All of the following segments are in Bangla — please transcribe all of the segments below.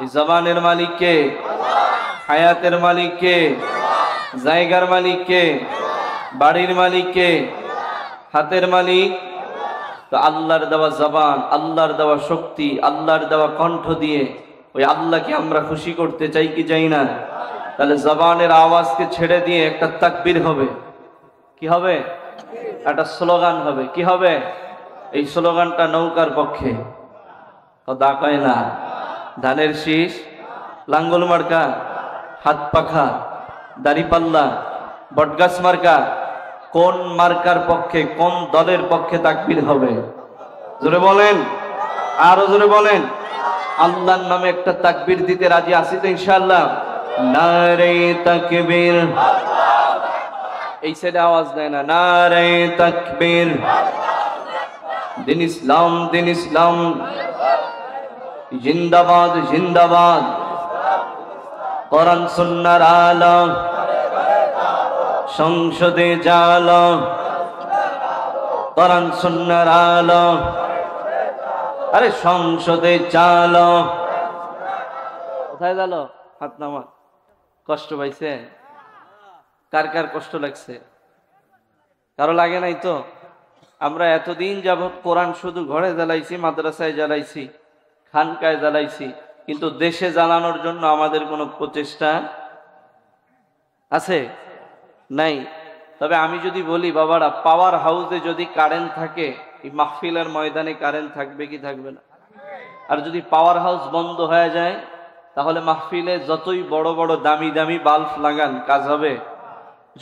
এই জবানের মালিক কে? হায়াতের মালিক কে? জায়গার মালিক কে? বাড়ির মালিক কে? হাতের মালিক? তো আল্লাহর দেওয়া জবান, আল্লাহর দেওয়া শক্তি, আল্লাহর দেওয়া কণ্ঠ দিয়ে ওই আল্লাহকে আমরা খুশি করতে চাই কি চাই না? তাহলে জবানের আওয়াজকে ছেড়ে দিয়ে একটা তাকবীর হবে। কি হবে? একটা স্লোগান হবে। কি হবে? এই স্লোগানটা নৌকার পক্ষে, কথা কয় না। ধানের শীষ, লাঙ্গল মার্কা, হাত পাখা, দাড়িপাল্লা, বটগাছ মার্কা, কোন মার্কার পক্ষে, কোন দলের পক্ষে তাকবীর হবে? জোরে বলেন, আরো জোরে বলেন। আল্লাহর নামে একটা তাকবীর দিতে রাজি আছি তো ইনশাআল্লাহ? নারে তাকবীর। এই সাইডে আওয়াজ দেয় না। নারে তাকবীর। দিন ইসলাম, দিন ইসলাম জিন্দাবাদ, জিন্দাবাদ। কোরআন সুন্নাহর আলো সংসদে জালো, কোরআন সুন্নাহর আলো আরে সংসদে চালো। কোথায় গেল? হাত নামা। কষ্ট পাইছে? কার কার কষ্ট লাগছে? কারো লাগে নাই তো? আমরা এতদিন যাবৎ কোরআন শুধু ঘরে জ্বালাইছি, মাদ্রাসায় জ্বালাইছি, খানকায় জ্বালাইছি, কিন্তু দেশে জ্বালানোর জন্য আমাদের কোনো প্রচেষ্টা আছে? নাই। তবে আমি যদি বলি বাবারা, পাওয়ার হাউসে যদি কারেন্ট থাকে, এই মাহফিলের ময়দানে কারেন্ট থাকবে কি থাকবে না? আর যদি পাওয়ার হাউস বন্ধ হয়ে যায়, তাহলে মাহফিলে যতই বড় বড় দামি দামি বাল্ব লাগান, কাজ হবে?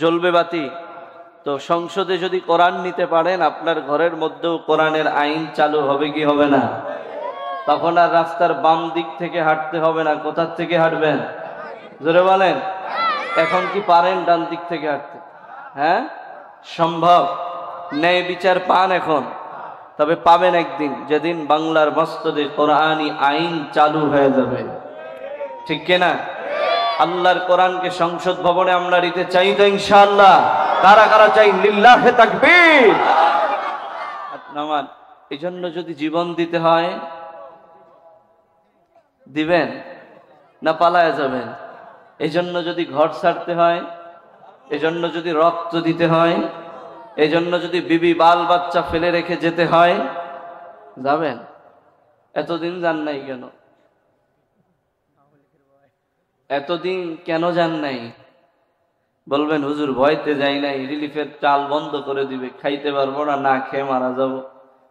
জ্বলবে বাতি? তো সংসদে যদি কোরআন নিতে পারেন, আপনার ঘরের মধ্যেও কোরআনের আইন চালু হবে কি হবে না? তখন আর রাস্তার বাম দিক থেকে হাঁটতে হবে না। কোথার থেকে হাঁটবেন? জোরে বলেন। এখন কি পারেন ডান দিক থেকে হাঁটতে? হ্যাঁ, সম্ভব। ন্যায় বিচার পান এখন, তবে পাবেন একদিন, যেদিন বাংলার মসজিদে কোরআনী আইন চালু হয়ে যাবে। ঠিক কিনা? আল্লাহর কোরআনকে সংসদ ভবনে আমরা নিতে চাই তো ইনশাআল্লাহ? কারা কারা চাই? লিল্লাহে তাকবীর। নামান। এই জন্য যদি জীবন দিতে হয়, দিবেন না পালায়া যাবেন? এই জন্য যদি ঘর ছাড়তে হয়, এই জন্য যদি রক্ত দিতে হয়, এই জন্য যদি বিবি বাল বাচ্চা ফেলে রেখে যেতে হয়, যাবেন? এতদিন যান নাই কেন? এতদিন কেন যান নাই? বলবেন হুজুর ভয়তে যাই নাই, রিলিফের চাল বন্ধ করে দিবে, খাইতে পারবো না, না খেয়ে মারা যাব।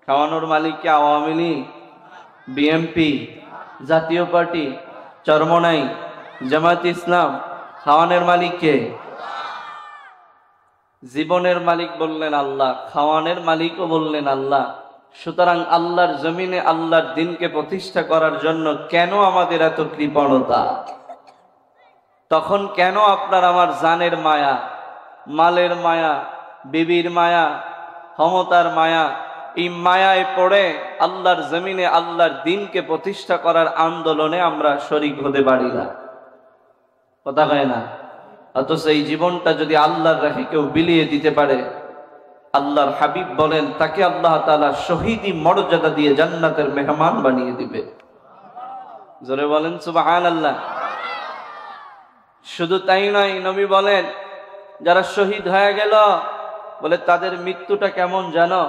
খাওয়ানোর মালিক কি আওয়ামী লীগ, বিএমপি, জাতীয় পার্টি, চরমনাই, জামায়াত ইসলাম? খাওয়ানোর মালিক কে? জীবনের মালিক বললেন আল্লাহ, খাওয়ানোর মালিকও বললেন আল্লাহ। সুতরাং আল্লাহর জমিনে আল্লাহর দিনকে প্রতিষ্ঠা করার জন্য কেন আমাদের এত কৃপণতা? তখন কেন আপনার আমার জানের মায়া, মালের মায়া, বিবির মায়া, ক্ষমতার মায়া, এই মায়ায় পড়ে আল্লাহর জমিনে আল্লাহর দিনকে প্রতিষ্ঠা করার আন্দোলনে আমরা শরীক হতে পারি না? কথা কয় না? অথচ এই জীবনটা যদি আল্লাহর রাহে কেউ বিলিয়ে দিতে পারে, আল্লাহর হাবিব বলেন তাকে আল্লাহ তাআলা শহীদি মর্যাদা দিয়ে জান্নাতের মেহমান বানিয়ে দিবে। জোরে বলেন সুবহানাল্লাহ। শুধু তাই নয়, নবী বলেন যারা শহীদ হয়ে গেল, বলে তাদের মৃত্যুটা কেমন জানো?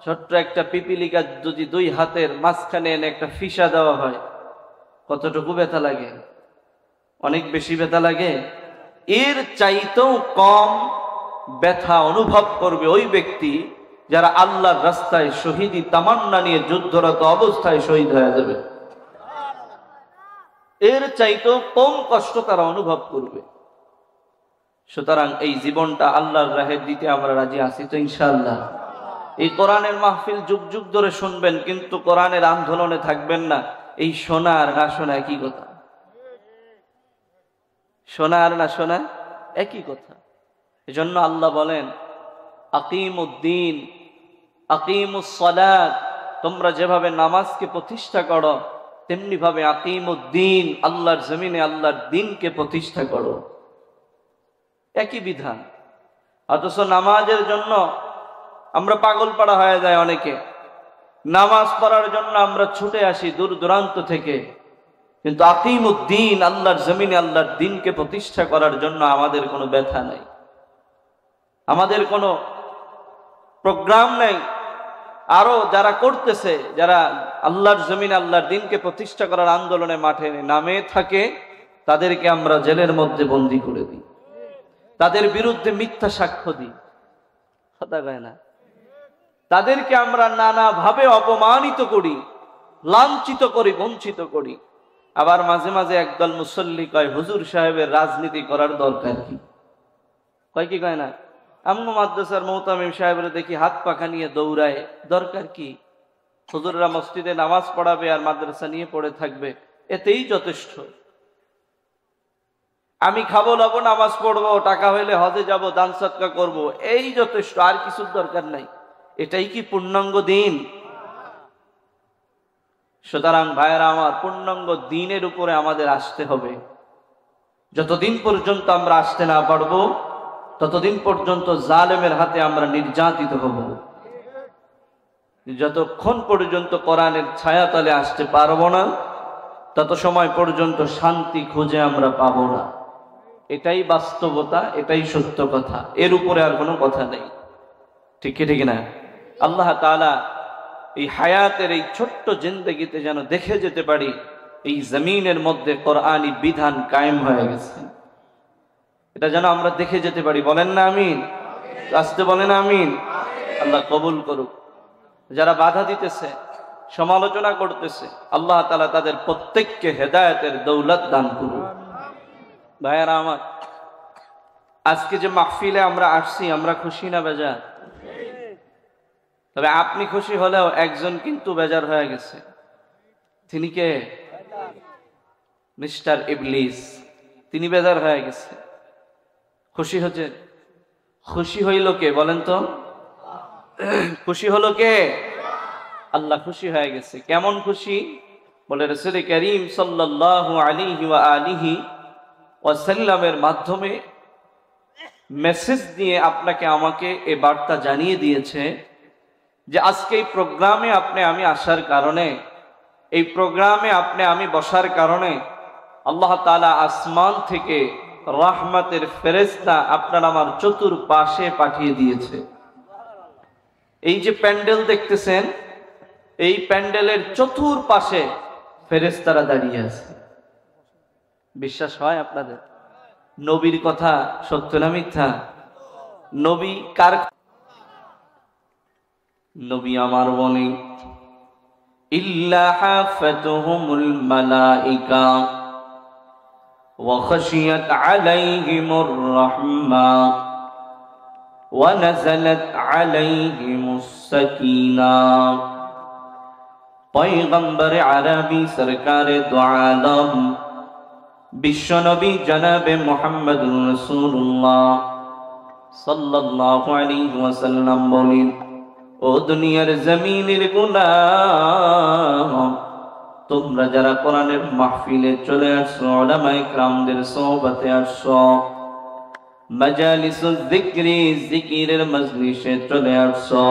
ছোট্ট একটা পিপিলিকা যদি দুই হাতের মাঝখানে এনে একটা ফিসা দেওয়া হয়, কতটুকু ব্যথা লাগে? অনেক বেশি ব্যথা লাগে। এর চাইতেও কম ব্যথা অনুভব করবে ওই ব্যক্তি যারা আল্লাহর রাস্তায় শহীদি তামান্না নিয়ে যুদ্ধরত অবস্থায় শহীদ হয়ে যাবে। এর চাইতেও কম কষ্ট তারা অনুভব করবে। সুতরাং এই জীবনটা আল্লাহর রাহে দিতে আমরা রাজি আছি তো ইনশাআল্লাহ? এই কোরআনের মাহফিল যুগ যুগ ধরে শুনবেন, কিন্তু কোরআনের আন্দোলনে থাকবেন না। এই শোনা আর না শোনা একই কথা। শোনা আর না শোনা একই কথা। এজন্য আল্লাহ বলেন আকিমুদ্দিন, আকিমুস সালাত, তোমরা যেভাবে নামাজকে প্রতিষ্ঠা করো, তেমনি ভাবে আকিমুদ্দিন, আল্লাহর জমিনে আল্লাহর দিনকে প্রতিষ্ঠা করো। একই বিধান। অথচ নামাজের জন্য আমরা পাগল পাড়া হয়ে যায় অনেকে। নামাজ পড়ার জন্য আমরা ছুটে আসি দূর দূরান্ত থেকে, কিন্তু আকিমুদ্দিন, আল্লাহর জমিনে আল্লাহর দ্বীনকে প্রতিষ্ঠা করার জন্য আমাদের কোনো ব্যথা নাই, আমাদের কোনো প্রোগ্রাম নাই। আরো যারা করতেছে, যারা আল্লাহর জমিনে আল্লাহর দ্বীনকে প্রতিষ্ঠা করার আন্দোলনে মাঠে নামে থাকে, তাদেরকে আমরা জেলের মধ্যে বন্দী করে দিই, তাদের বিরুদ্ধে মিথ্যা সাক্ষ্য দিই, কথা কয় না, তাদেরকে আমরা নানাভাবে অপমানিত করি, লাঞ্ছিত করি, বঞ্চিত করি। আবার মাঝে মাঝে একদল মুসল্লি কয়, হুজুর সাহেবের রাজনীতি করার দরকার কি? কয় কি কয় না? আমরা মাদ্রাসার মুহতামিম সাহেবের দেখি হাত পাখা নিয়ে দৌড়ায়, দরকার কি? হুজুররা মসজিদে নামাজ পড়াবে আর মাদ্রাসা নিয়ে পড়ে থাকবে, এতেই যথেষ্ট। আমি খাবো লাবো, নামাজ পড়বো, টাকা হইলে হজে যাব, দান সদকা করবো, এই যথেষ্ট, আর কিছুর দরকার নাই। এটাই কি পূর্ণাঙ্গ দিন? সুতরাং ভাইয়েরা আমার, পূর্ণাঙ্গ দিনের উপরে আমাদের আসতে হবে। যতদিন পর্যন্ত আমরা আসতে না পারবো, ততদিন পর্যন্ত জালেমের হাতে আমরা নির্যাতিত হব। যতক্ষণ পর্যন্ত কোরআনের ছায়াতলে আসতে পারবো না, তত সময় পর্যন্ত শান্তি খুঁজে আমরা পাবো না। এটাই বাস্তবতা, এটাই সত্য কথা, এর উপরে আর কোনো কথা নেই। ঠিক কি ঠিক না? আল্লাহ তাআলা এই হায়াতের এই ছোট্ট জিন্দেগিতে যেন দেখে যেতে পারি এই জমিনের মধ্যে কোরআনী বিধান কায়েম হয়ে গেছে, এটা যেন আমরা দেখে যেতে পারি। বলেন না আমিন? আসতে বলেন আমিন। আল্লাহ কবুল করুক। যারা বাধা দিতেছে, সমালোচনা করতেছে, আল্লাহ তাআলা তাদের প্রত্যেককে হেদায়েতের দৌলত দান করুক। ভাইয়ারা আমার, আজকে যে মাহফিলে আমরা আসছি, আমরা খুশি না বেজার? তবে আপনি খুশি হলেও একজন কিন্তু বেজার হয়ে গেছে। তিনি কে? মিস্টার ইবলিস। তিনি বেজার হয়ে গেছে। খুশি হচ্ছে, খুশি হইল কে বলেন তো? খুশি হলো কে? আল্লাহ খুশি হয়ে গেছে। কেমন খুশি? বলে রাসূল করিম সাল্লাল্লাহু আলাইহি ওয়া আলিহি ওয়াসাল্লামের মাধ্যমে মেসেজ দিয়ে আপনাকে আমাকে এই বার্তা জানিয়ে দিয়েছে যে আজকে এই প্রোগ্রামে আমি আসার কারণে, এই প্রোগ্রামে আমি বসার কারণে আল্লাহ তাআলা আসমান থেকে রহমতের ফেরেশতা আপনার আমার চতুর্পাশে পাঠিয়ে দিয়েছে। এই যে প্যান্ডেল দেখতেছেন, এই প্যান্ডেলের চতুর্পাশে ফেরেশতারা দাঁড়িয়ে আছে। বিশ্বাস হয় আপনাদের? নবীর কথা সত্য না মিথ্যা? নবী কার? নবী আমার বলে, ইল্লা হাফাতুহুমুল মালাইকা ওয়া খাশিয়াত আলাইহিমুর রাহমা ওয়া নাযালাত আলাইহিমুস সাকিনাহ। পয়গম্বর আরবি সরকারে দু আলম বিশ্বনবী জনাবে মুহাম্মদুর রাসূলুল্লাহ সাল্লাল্লাহু আলাইহি ওয়াসাল্লাম বলেন, ও দুনিয়ার জমিনের গোলাম, তোমরা যারা কোরআনের মাহফিলে চলে আসছো, উলামায়ে কেরামদের সোহবতে আসছো, মাজালিসুল যিকরি, জিকিরের মজলিসে চলে আসছো,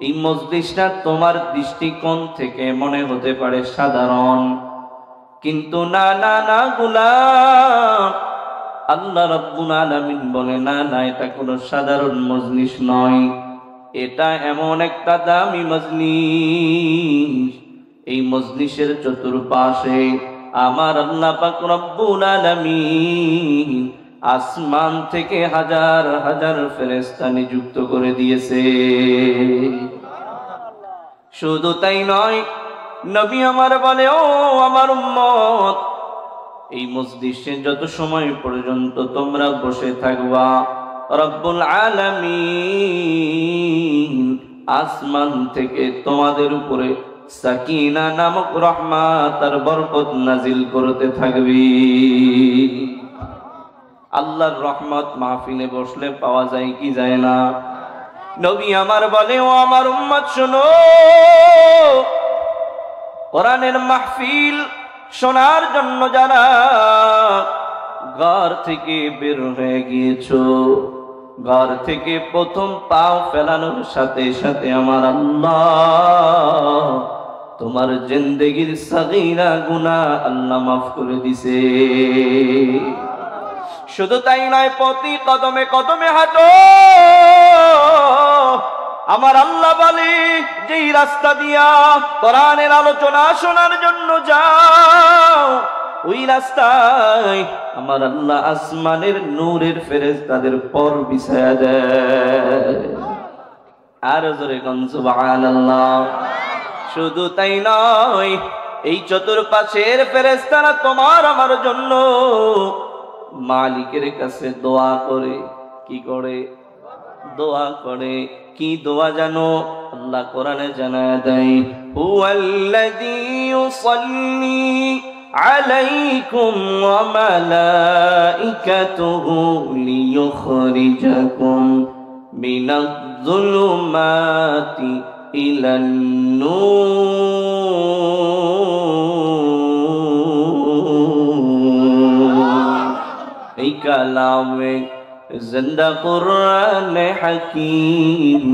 এই মজলিসটা তোমার দৃষ্টিকোণ থেকে মনে হতে পারে সাধারণ, কিন্তু না না না গোলাম, আল্লাহ রাব্বুল আলামিন বলে না না, এটা কোনো সাধারণ মজলিস নয়, এটা এমন একটা দামি মজলিস। এই মজলিসের চতুর্পাশে আমার আল্লাহ পাক রব্বুল আলামিন আসমান থেকে হাজার হাজার ফেরেশতা নিযুক্ত করে দিয়েছে। শুধু তাই নয়, নবী আমার বলে, ও আমার উম্মত, এই মজলিসে যত সময় পর্যন্ত তোমরা বসে থাকবা, রব্বুল আলামিন আসমান থেকে তোমাদের উপরে সাকিনা নামক রহমত আর বরকত নাজিল করতে থাকবে। আল্লাহর রহমত মাহফিলে বসলে পাওয়া যায় কি যায় না? নবী আমার বলে, ও আমার উম্মত শোনো, কোরআনের মাহফিল শোনার জন্য যারা ঘর থেকে বের হয়ে গিয়েছো, ঘর থেকে প্রথম পাও ফেলানোর সাথে সাথে আমার আল্লাহ তোমার জিন্দেগির সাগীরা গুনাহ আল্লাহ মাফ করে দিছে। শুধু তাই নয়, প্রতি কদমে কদমে হাঁটো। আমার আল্লাহ বলে, যেই রাস্তা দিয়া কোরআনের আলোচনা শোনার জন্য যাও, ওই রাস্তায় আমার আল্লাহ আসমানের নূরের ফেরেশতাদের পর বিছায়া দেয়। আর জোরে কোন সুবহানাল্লাহ। শুধু তাই নয়, এই চতুর্পাশের ফেরেশতারা তোমার আমার জন্য মালিকের কাছে দোয়া করে। কি করে? দোয়া করে। কি দোয়া জানো? আল্লাহ কোরআনে জানায় দেয়, হুয়াল্লাযী ইউসাল্লি আলাইকুম ওয়া মালাইকাতুহু লিইখরিজাকুম মিনাজ যুলুমাতি ইলান নূর। এই কালামে জিন্দা কুরআন হাকীম,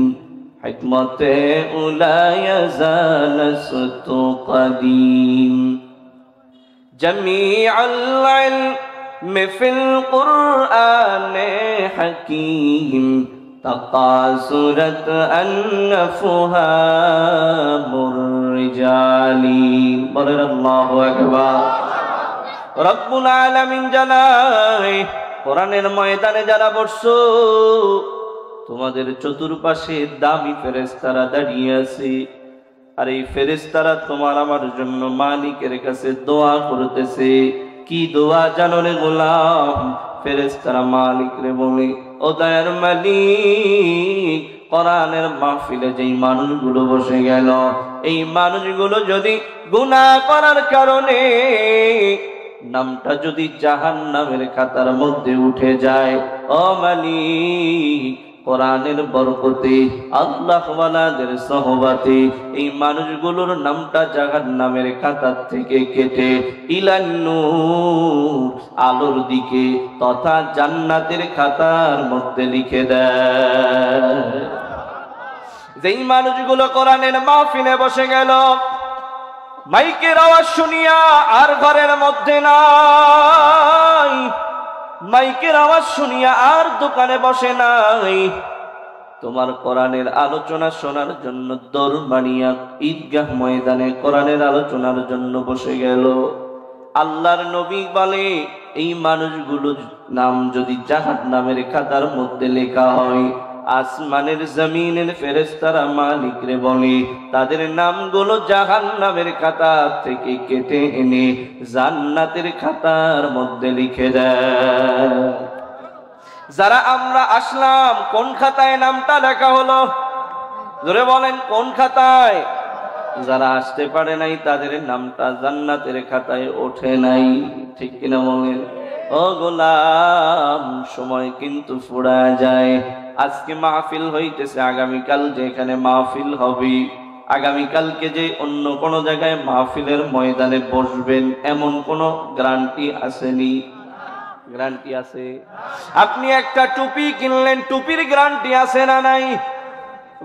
হিকমতে উলা ইয়াজালসু কদীম, জামিউল ইলম ফিল কুরআন হাকীম, তাকাসুরাত আনফুহামুর রিজালি। বলেন আল্লাহু আকবার। রব্বুল আলামিন জানায়, কোরআনের ময়দানে যারা বসছো, তোমাদের চতুর্পাশে দামি ফেরেশতারা দাঁড়িয়ে আছে। আর এই ফেরেশতারা তোমার আমার জন্য মালিকের কাছে দোয়া করতেছে। কি দোয়া জানো রে গোলাম? ফেরেশতারা মালিকরে বলে, ও দয়ার মালিক, কোরআনের মাহফিলে যেই মানুষগুলো বসে গেল, এই মানুষগুলো যদি গুনাহ করার কারণে নামটা যদি জাহান্নামের খাতার মধ্যে উঠে যায়, ও মালিক, কোরআনের বরকতে, আল্লাহ ওয়ালাদের সহবতে এই মানুষগুলোর নামটা জাহান্নামের খাতার থেকে কেটে ইলান নূর, আলোর দিকে তথা জান্নাতের খাতার মধ্যে লিখে দেয়। যেই মানুষগুলো কোরআনের মাহফিলে বসে গেল, মাইকের আওয়াজ শুনিয়া আর ঘরের মধ্যে নাই, মাইকের আওয়াজ শুনিয়া আর দোকানে বসে নাই, তোমার কোরআনের আলোচনা শোনার জন্য দৌড় মারিয়া ঈদগাহ ময়দানে কোরআনের আলোচনার জন্য বসে গেল। আল্লাহর নবী বলে, এই মানুষগুলোর নাম যদি জাহান্নামের খাতার মধ্যে লেখা হয়, আসমানের জমিনের ফেরেশতারা মালিকরে বলে, তাদের নামগুলো জাহান্নামের খাতা থেকে কেটে এনে জান্নাতের খাতার মধ্যে লিখে দেয়। যারা আমরা আসলাম, কোন খাতায় নামটা লেখা হলো? জোরে বলেন, কোন খাতায়? যারা আসতে পারে নাই তাদের নামটা জান্নাতের খাতায় ওঠে নাই। ঠিক কিনা বলেন? ও গোলাম, সময় কিন্তু ফুরায় যায়। আজকে মাহফিল হইতেছে, আগামীকাল যেখানে মাহফিল হবে, আগামীকালকে যে অন্য কোন জায়গায় মাহফিলের ময়দানে বসবেন, এমন কোন গ্যারান্টি আসেনি? গ্যারান্টি আছে? আপনি একটা টুপি কিনলেন, টুপির গ্যারান্টি আছে না নাই?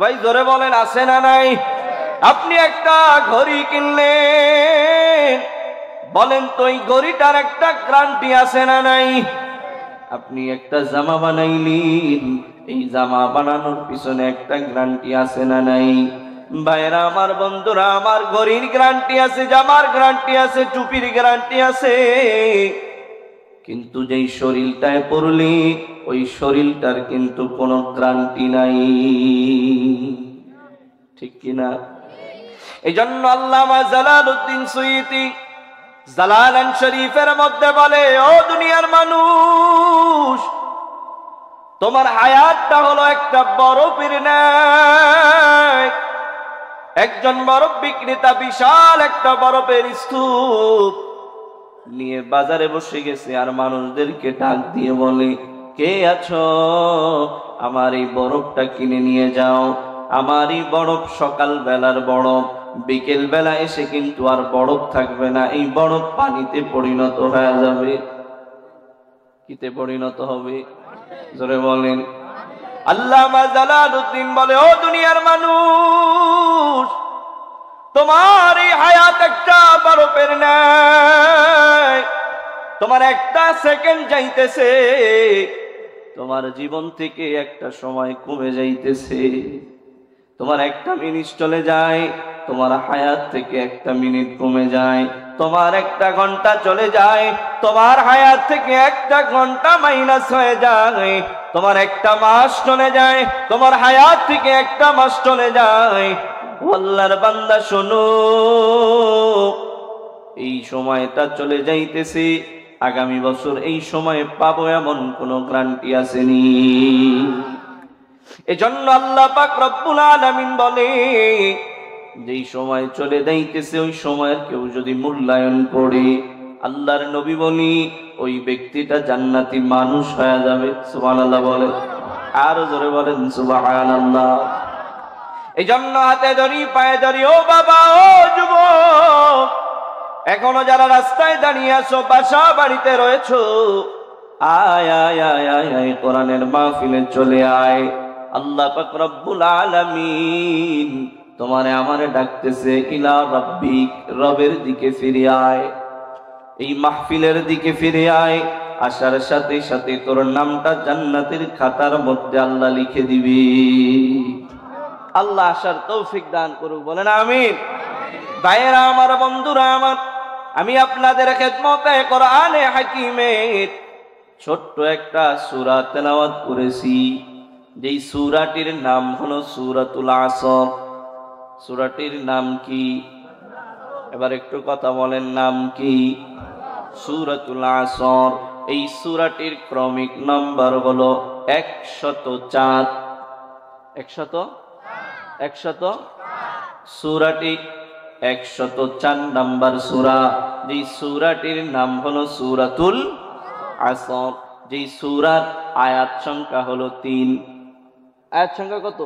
ভাই জোরে বলেন, আছে না নাই? আপনি একটা ঘড়ি কিনলেন, বলেন তো এই ঘড়িটার একটা গ্যারান্টি আছে না নাই? আপনি একটা জামা বানাইলেন, এই জামা বানানোর পিছনে একটা গ্যারান্টি আছে না নাই? ভাইরা আমার, বন্ধুরা আমার, ঘড়ির গ্যারান্টি আছে, জামার গ্যারান্টি আছে, টুপির গ্যারান্টি আছে, কিন্তু যেই শরীরটায় পড়লে ওই শরীরটার কিন্তু কোনো গ্যারান্টি নাই। ঠিক কিনা? এই জন্য আল্লামা জালালউদ্দিন সুয়ুতী জালালান শরীফের মধ্যে বলে, ও দুনিয়ার মানুষ, তোমার হায়াতটা হলো একটা বরফের ন্যায়। একজন বরফ বিক্রেতা বিশাল একটা বরফের স্তূপ নিয়ে বাজারে বসে গেছে, আর মানুষদেরকে ডাক দিয়ে বলে, কে আছো, আমার এই বরফটা কিনে নিয়ে যাও। আমার এই বরফ সকাল বেলার বরফ, বিকেল বেলা এসে কিন্তু আর বরফ থাকবে না, এই বরফ পানিতে পরিণত হয়ে যাবে। কিতে পরিণত হবে? জোরে বলেন। আল্লামা জালালউদ্দিন বলে, ও দুনিয়ার মানুষ, তোমার এই হায়াত একটা বরফের ন্যায়, তোমার একটা সেকেন্ড যাইতেছে, তোমার জীবন থেকে একটা সময় কমে যাইতেছে। তোমার একটা মিনিট চলে যায়, তোমার হায়াত থেকে একটা মিনিট কমে যায়। তোমার একটা ঘন্টা চলে যায়, তোমার হায়াত থেকে একটা ঘন্টা মাইনাস হয়ে যায়। তোমার একটা মাস চলে যায়, তোমার হায়াত থেকে একটা মাস চলে যায়। আল্লাহর বান্দা শোনো, এই সময়টা চলে যাইতেছে, আগামী বছর এই সময় পাবো এমন কোনো গ্যারান্টি আসেনি। এজন্য আল্লাহ পাক রব্বুল আলামিন বলে, যেই সময় চলে যাইতেছে ওই সময়ের কেউ যদি মূল্যায়ন করে, আল্লাহর নবী বলি ওই ব্যক্তিটা জান্নাতি মানুষ হয়ে যাবে। সুবহানাল্লাহ বলে, আরো জোরে বলেন সুবহানাল্লাহ। এই জন্য হাতে ধরি পায়ে ধরি, ও বাবা ও যুবক, এখনো যারা রাস্তায় দাঁড়িয়ে আছো, বাসা বাড়িতে রয়েছো, আয় আয় আয় আয় আয় কোরআনের মাহফিলে চলে আয়। আল্লাহ পাক রব্বুল আলামিন তোমারে আমারে ডাকতেছে, ইলা রাব্বিক, রবের দিকে ফিরে আয়, এই মাহফিলের দিকে ফিরে আয়। আসার সাথে সাথে তোর নামটা জান্নাতের খাতার মধ্যে আল্লাহ লিখে দিবি। আল্লাহ আসার তৌফিক দান করুক, বলেন আমিন। ভাইয়েরা আমার, বন্ধুরা আমার, আমি আপনাদের খেদমতে কোরআনে হাকিমের ছোট্ট একটা সূরা তেলাওয়াত করেছি, যেই সূরাটির নাম হলো সূরাতুল আসর। সূরাটির নাম কি? এবার একটু কথা বলেন, নাম কি? সূরাতুল আসর। এই সূরাটির ক্রমিক নাম্বার হলো 104। 100 সূরাটি 104 নাম্বার সূরা। যেই সূরাটির নাম হলো সূরাতুল আসর। যেই সূরার আয়াত সংখ্যা হলো 3। আয়াত সংখ্যা কত?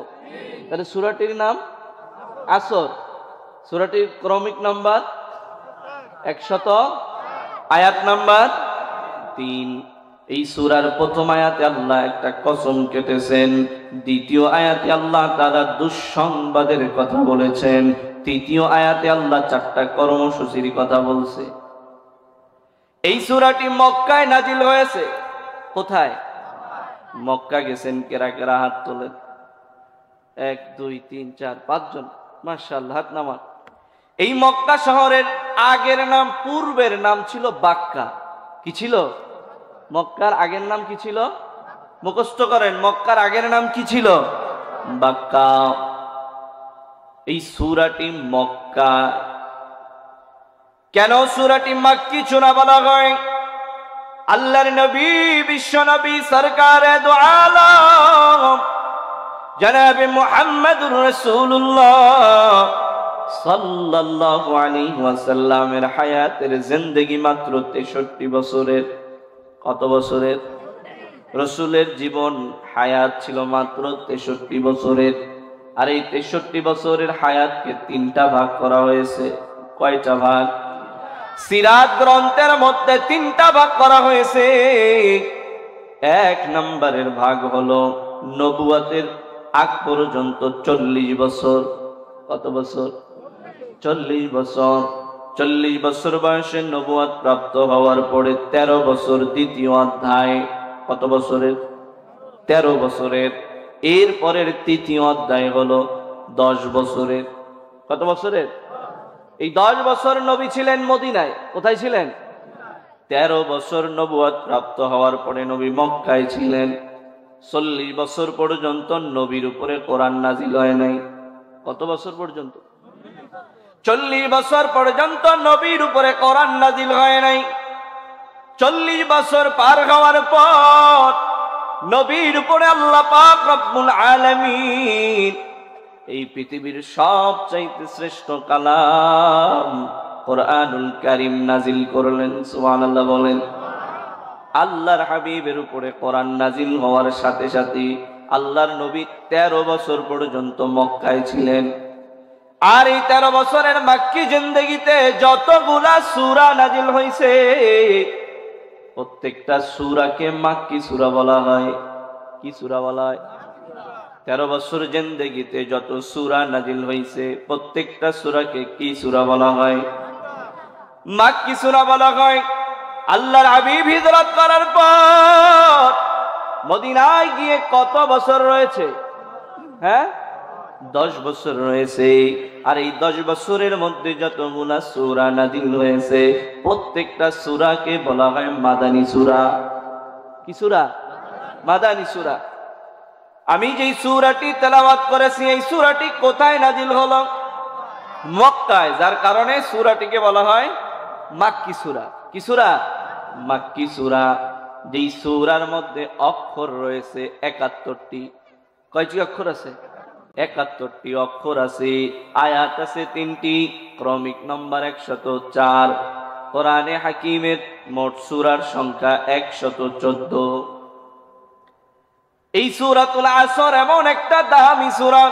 তাহলে সূরাটির নাম আসর, সূরাটির ক্রমিক নাম্বার 100, আয়াত নাম্বার 3। এই সূরার প্রথম আয়াতে আল্লাহ একটা কসম কেটেছেন, দ্বিতীয় আয়াতে আল্লাহ তাআলা দুঃসংবাদের কথা বলেছেন, তৃতীয় আয়াতে আল্লাহ 4টা কর্মসূচির কথা বলছে। এই সূরাটি মক্কায় নাজিল হয়েছে। কোথায়? মক্কা গেছেন কেরা কেরা? হাত তোলেন। 1 2 3 4 5 জন, মাশাআল্লাহ, হাত নামান। এই মক্কা শহরের আগের নাম, পূর্বের নাম ছিল বাক্কা। কি ছিল? মক্কার আগের নাম কি ছিল? মুখস্থ করেন, মক্কার আগের নাম কি ছিল? বাক্কা। এই সূরাটি মক্কা। কেন সূরাটি মাক্কি সূরা বলা হয়? আল্লাহর নবী, বিশ্ব নবী, সরকারে দু আলম জনাবে মুহাম্মদুর রাসূলুল্লাহ সাল্লাল্লাহু আলাইহি ওয়াসাল্লামের হায়াতের জিন্দেগি মাত্র 63 বছরের। কত বছরের? রাসূলের জীবন হায়াত ছিল মাত্র 63 বছরের। আর এই 63 বছরের হায়াতকে 3টা ভাগ করা হয়েছে। কয়টা ভাগ? সিরাত গ্রন্থের মধ্যে 3টা ভাগ করা হয়েছে। 1 নম্বরের ভাগ হলো নবুয়তের আগ পর্যন্ত 40 বছর। কত বছর? 40 বছর। 40 বছর বয়সে নবুয়ত প্রাপ্ত হওয়ার পরে 13 বছর দ্বিতীয় অধ্যায়। কত বছরের? 13 বছরের। এর পরের তৃতীয় অধ্যায় হলো 10 বছরের। কত বছরের? এই 10 বছর নবী ছিলেন মদিনায়। কোথায় ছিলেন? 13 বছর নবুয়ত প্রাপ্ত হওয়ার পরে নবী মক্কায় ছিলেন। 40 বছর পর্যন্ত নবীর উপরে কোরআন নাজিল হয় নাই। কত বছর পর্যন্ত? 40 বছর পর্যন্ত নবীর উপরে কোরআন নাজিল হয় নাই। 40 বছর পার হওয়ার পর নবীর উপরে আল্লাহ পাক রব্বুল আলামিন এই পৃথিবীর সবচাইতে শ্রেষ্ঠ কালাম কোরআনুল কারীম নাজিল করলেন। সুবহানাল্লাহ বলেন। আল্লাহর হাবিবের উপরে কোরআন নাজিল হওয়ার সাথে সাথে আল্লাহর নবী 13 বছর পর্যন্ত মক্কায় ছিলেন। আর এই 13 বছরের মাক্কি জিন্দেগিতে যতগুলা সূরা নাজিল হয়েছে, প্রত্যেকটা সূরাকে মাক্কি সূরা বলা হয়। কি সূরা বলা হয়? 13 বছর জিন্দেগিতে যত সূরা নাজিল হয়েছে প্রত্যেকটা সূরাকে কি সূরা বলা হয়? মাক্কি সূরা বলা হয়। আল্লাহর হাবিব হিজরত করার পর মদিনায় গিয়ে কত বছর রয়েছে? হ্যাঁ, 10 বছর রয়েছে। আর এই 10 বছরের মধ্যে যতগুলা সূরা নাজিল হয়েছে প্রত্যেকটা সূরাকে বলা হয় মাদানী সূরা। কি সূরা? মাদানী সূরা। আমি যেই সূরাটি তেলাওয়াত করেছি এই সূরাটি কোথায় নাজিল হলো? মক্কায়, যার কারণে সূরাটিকে বলা হয় মাক্কি সূরা। কি সূরা? মাক্কি সূরা। যেই সূরার মধ্যে অক্ষর রয়েছে 71টি। কয়টি অক্ষর আছে? 71টি অক্ষর আছে। আয়াত আছে 3টি, ক্রমিক নম্বর 104। কোরআনে হাকিমের মোট সূরার সংখ্যা 114। এই সূরাতুল আসর এমন একটা দামি সূরা,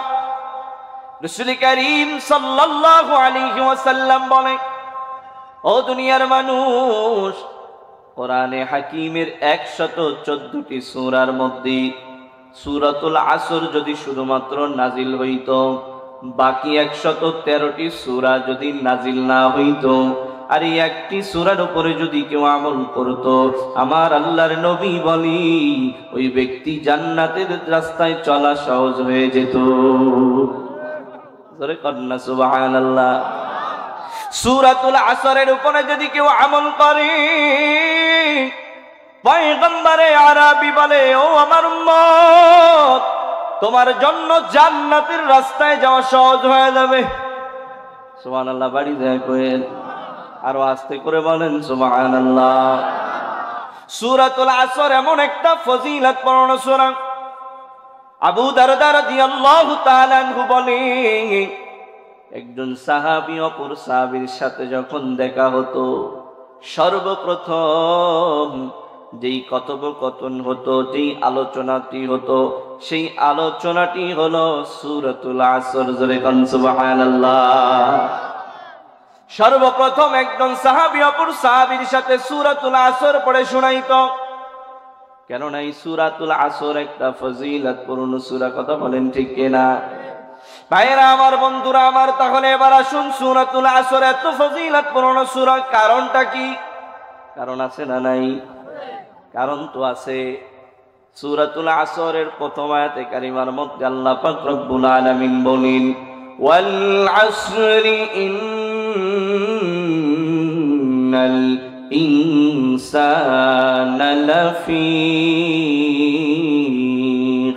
রাসূল করিম সাল্লাল্লাহু আলাইহি ওয়াসাল্লাম বলে, ও দুনিয়ার মানুষ, কোরআনে হাকিমের 114টি সূরার মধ্যে সূরাতুল আসর যদি শুধুমাত্র নাজিল হইত, বাকি 113টি সূরা যদি নাজিল না হইত, আর এই একটি সূরার উপরে যদি কেউ আমল করত, আমার আল্লাহর নবী বলি ওই ব্যক্তি জান্নাতের রাস্তায় চলা সহজ হয়ে যেত। জোরে কন্না সুবহানাল্লাহ। সূরাতুল আসরের উপরে যদি কেউ আমল করে, পয়গম্বরে আরবি বলে, ও আমার উম্মত, তোমার জন্য জান্নাতের রাস্তায় যাওয়া সহজ হয়ে যাবে। সুবহানাল্লাহ। বাড়ি যায় কইেন, আরো আস্তে করে বলেন সুবহানাল্লাহ। সূরাতুল আসর এমন একটা ফজিলতপূর্ণ সূরা। আবু দারদা রাদিয়াল্লাহু তাআলা আনহু বলেন, একজন সাহাবী অপর সাহাবীর সাথে যখন দেখা হতো, সর্বপ্রথম যেই কথোপকথন হতো, যেই আলোচনাটি হতো, সেই আলোচনাটি হলো সূরাতুল আসর। জোরে কোন সুবহানাল্লাহ। সর্বপ্রথম একজন সাহাবী অপর সাহাবীর সাথে সূরাতুল আসর পড়ে শোনাইতো, কেননা এই সূরাতুল আসর একটা ফজিলতপূর্ণ সূরা। কথা বলেন ঠিক কিনা? ভাইরা আমার, বন্ধুরা আমার, তাহলে এবার আসুন, সূরাতুল আসর এত ফজিলতপূর্ণ সূরা, কারণটা কি? কারণ আছে না নাই? কারণ তো আছে। সূরাতুল আসরের প্রথম আয়াতে কারিমার মধ্যে আল্লাহ পাক রব্বুল আলামিন বলেন, ওয়াল আসরি ইন্নাল ইনসানা লাফি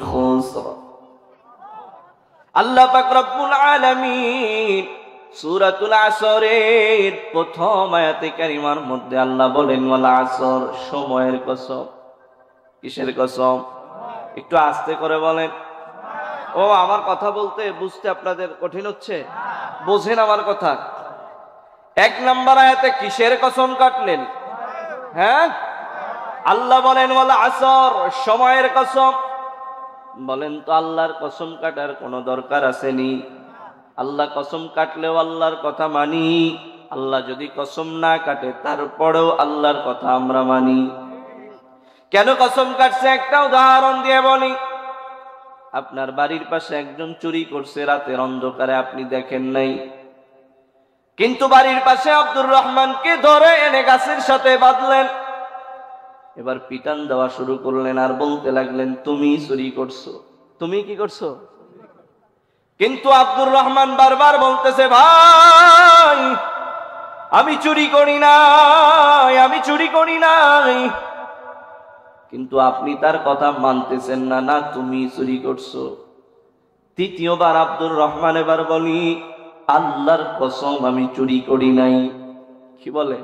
খুসর। আল্লাহ পাক রব্বুল আলামিন সূরাতুল আসরের প্রথম আয়াতে কারিমার মধ্যে আল্লাহ বলেন, ওয়াল আসর, সময়ের কসম। কিসের কসম? একটু আস্তে করে বলেন। ও, আমার কথা বলতে বুঝতে আপনাদের কঠিন হচ্ছে? বোঝেন আমার কথা। 1 নম্বর আয়াতে কিসের কসম কাটলেন? হ্যাঁ, আল্লাহ বলেন ওয়াল আসর, সময়ের কসম। বলেন তো আল্লাহর কসম কাটার কোনো দরকার আসেনি? আল্লাহ কসম কাটলেও আল্লাহর কথা মানি, আল্লাহ যদি কসম না কাটে তারপরেও আল্লাহর কথা আমরা মানি। কেন কসম কাটছে একটা উদাহরণ দিয়ে বলি। আপনার বাড়ির পাশে একজন চুরি করছে, রাতের অন্ধকারে আপনি দেখেন নাই, কিন্তু বাড়ির পাশে আব্দুর রহমানকে ধরে এনে গাছের সাথে বাঁধলেন। এবার পিটান দেওয়া শুরু করলেন আর বলতে লাগলেন, তুমি চুরি করছো, তুমি কি করছো? কিন্তু আব্দুর রহমান বারবার বলতেছে, ভাই আমি চুরি করি নাই, আমি চুরি করি নাই। কিন্তু আপনি তার কথা মানতেছেন না, না তুমি চুরি করছো। তৃতীয়বার আব্দুর রহমান এবার বলি, আল্লাহর কসম আমি চুরি করি নাই। কি বলে?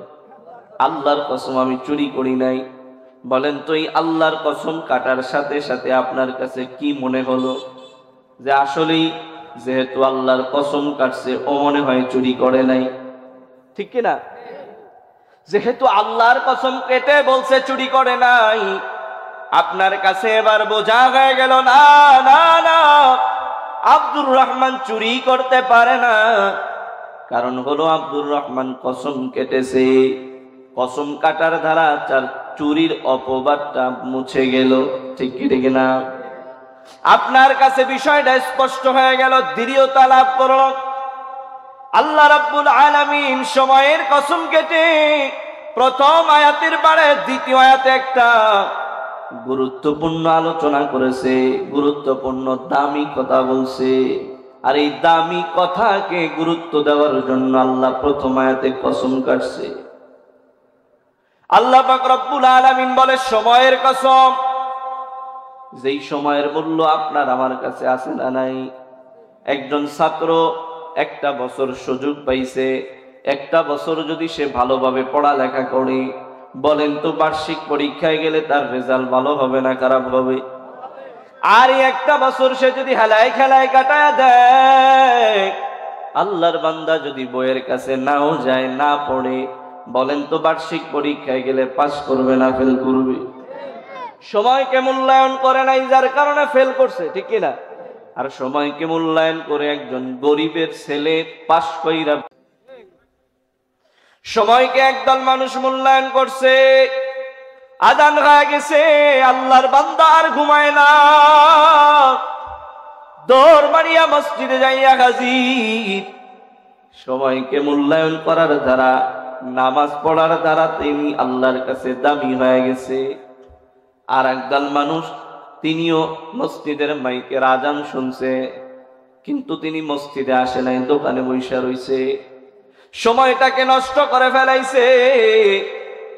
আল্লাহর কসম আমি চুরি করি নাই। বলেন তো এই আল্লাহর কসম কাটার সাথে সাথে আপনার কাছে কি মনে হলো? যে আসলেই যেহেতু আল্লাহর কসম কাটছে, ও মনে হয় চুরি করে নাই। ঠিক কিনা? যেহেতু আল্লাহর কসম কেটে বলছে চুরি করে নাই, আপনার কাছে এবার বোঝা হয়ে গেল, না না না, আব্দুর রহমান চুরি করতে পারে না। কারণ হলো আব্দুর রহমান কসম কেটেছে। কসম কাটার ধারা তার চুরির অপবাদটা মুছে গেল। ঠিক কি ঠিক না? আপনার কাছে বিষয়টা স্পষ্ট হয়ে গেল, দৃঢ়তা লাভ করল। আল্লাহ রাব্বুল আলামিন সময়ের কসম কেটে প্রথম আয়াতের পরে দ্বিতীয় আয়াতে একটা গুরুত্বপূর্ণ আলোচনা করেছে, গুরুত্বপূর্ণ দামি কথা বলছে। আর এই দামি কথাকে গুরুত্ব দেওয়ার জন্য আল্লাহ প্রথম আয়াতে কসম কাটছে। আল্লাহ পাক রব্বুল আলামিন বলে সময়ের কসম, যেই সময়ের মূল্য আপনার আমার কাছে আছে না নাই। একজন ছাত্র একটা বছর সুযোগ পাইছে, একটা বছর যদি সে ভালোভাবে পড়ালেখা করে, বলেন তো বার্ষিক পরীক্ষায় গেলে তার রেজাল্ট ভালো হবে না খারাপ হবে? আর একটা বছর সে যদি হেলায় খেলায় কাটায় দেয়, আল্লাহর বান্দা যদি বইয়ের কাছে নাও যায়, না পড়ে, বলেন তো বার্ষিক পরীক্ষায় গেলে পাস করবে না ফেল করবে? সময়কে মূল্যায়ন করে নাই, যার কারণে ফেল করছে, ঠিক কিনা? আর সময়কে মূল্যায়ন করে একজন গরিবের ছেলে পাস কইরা, সময়কে একদল মানুষ মূল্যায়ন করছে, আজান হয়ে গেছে, আল্লাহর বান্দা আর ঘুমায় না, দৌড় মারিয়া মসজিদে যাইয়া হাজির। সময়কে মূল্যায়ন করার দ্বারা, নামাজ পড়ার দ্বারা তিনি আল্লাহর কাছে দামি হয়ে গেছে। আর একদল মানুষ, তিনিও মসজিদের মাইকের আজান শুনছে, কিন্তু তিনি মসজিদে আসে নাই, দোকানে বইসা রইছে, সময়টাকে নষ্ট করে ফেলাইছে।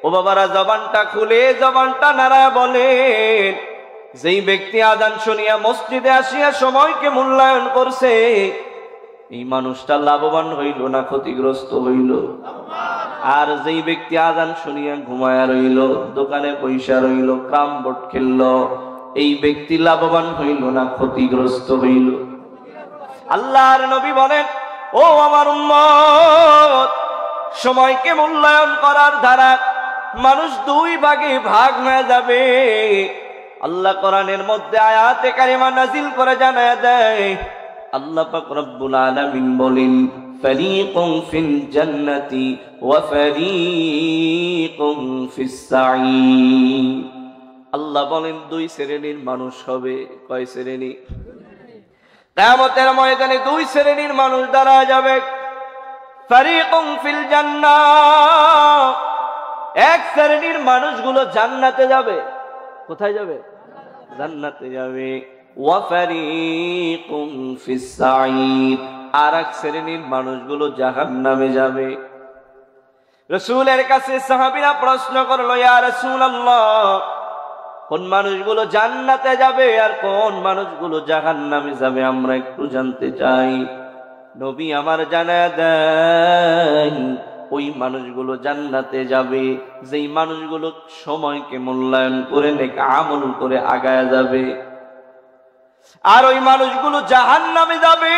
ও বাবারা, জবানটা খুলে জবানটা নাড়া বলেন, যেই ব্যক্তি আজান শুনিয়া মসজিদে আসিয়া সময়কে মূল্যায়ন করছে, এই মানুষটা লাভবান হইল না ক্ষতিগ্রস্ত হইল? আর যেই ব্যক্তি আজান শুনিয়া ঘুমায়া রইল, দোকানে পয়সা রইল, ক্রাম বোর্ড খেলল, এই ব্যক্তি লাভবান হইল না ক্ষতিগ্রস্ত হইল? আল্লাহর নবী বলেন, ও আমার উম্মত, সময়কে মূল্যায়ন করার দ্বারা মানুষ দুই ভাগে ভাগ হয়ে যাবে। আল্লাহ কোরআনের মধ্যে আয়াতে কারিমা নাজিল করে জানায় দেয়, আল্লাহ পাক রব্বুল আলামিন বলেন, ফারীকুন ফিল জান্নাতি ওয়া ফারীকুন ফিস সাঈর। আল্লাহ বলেন দুই শ্রেণীর মানুষ হবে। কয় শ্রেণী? কিয়ামতের ময়দানে দুই শ্রেণীর মানুষ দাঁড়া যাবে। ফারীকুন ফিল জান্নাহ, এক শ্রেণীর মানুষগুলো জান্নাতে যাবে। কোথায় যাবে? জান্নাতে যাবে। ওয়া ফারীকুন ফিস সাঈর, আর এক শ্রেণীর মানুষগুলো জাহান্নামে যাবে। রাসূলের কাছে সাহাবীরা প্রশ্ন করলো, ইয়া রাসূলুল্লাহ, কোন মানুষগুলো জান্নাতে যাবে আর কোন মানুষগুলো জাহান্নামে যাবে আমরা একটু জানতে চাই। নবী আমার জানায় দেন, ওই মানুষগুলো জান্নাতে যাবে যেই মানুষগুলো সময়কে মূল্যায়ন করে নেক আমল করে আগায় যাবে। আর ওই মানুষগুলো জাহান্নামে যাবে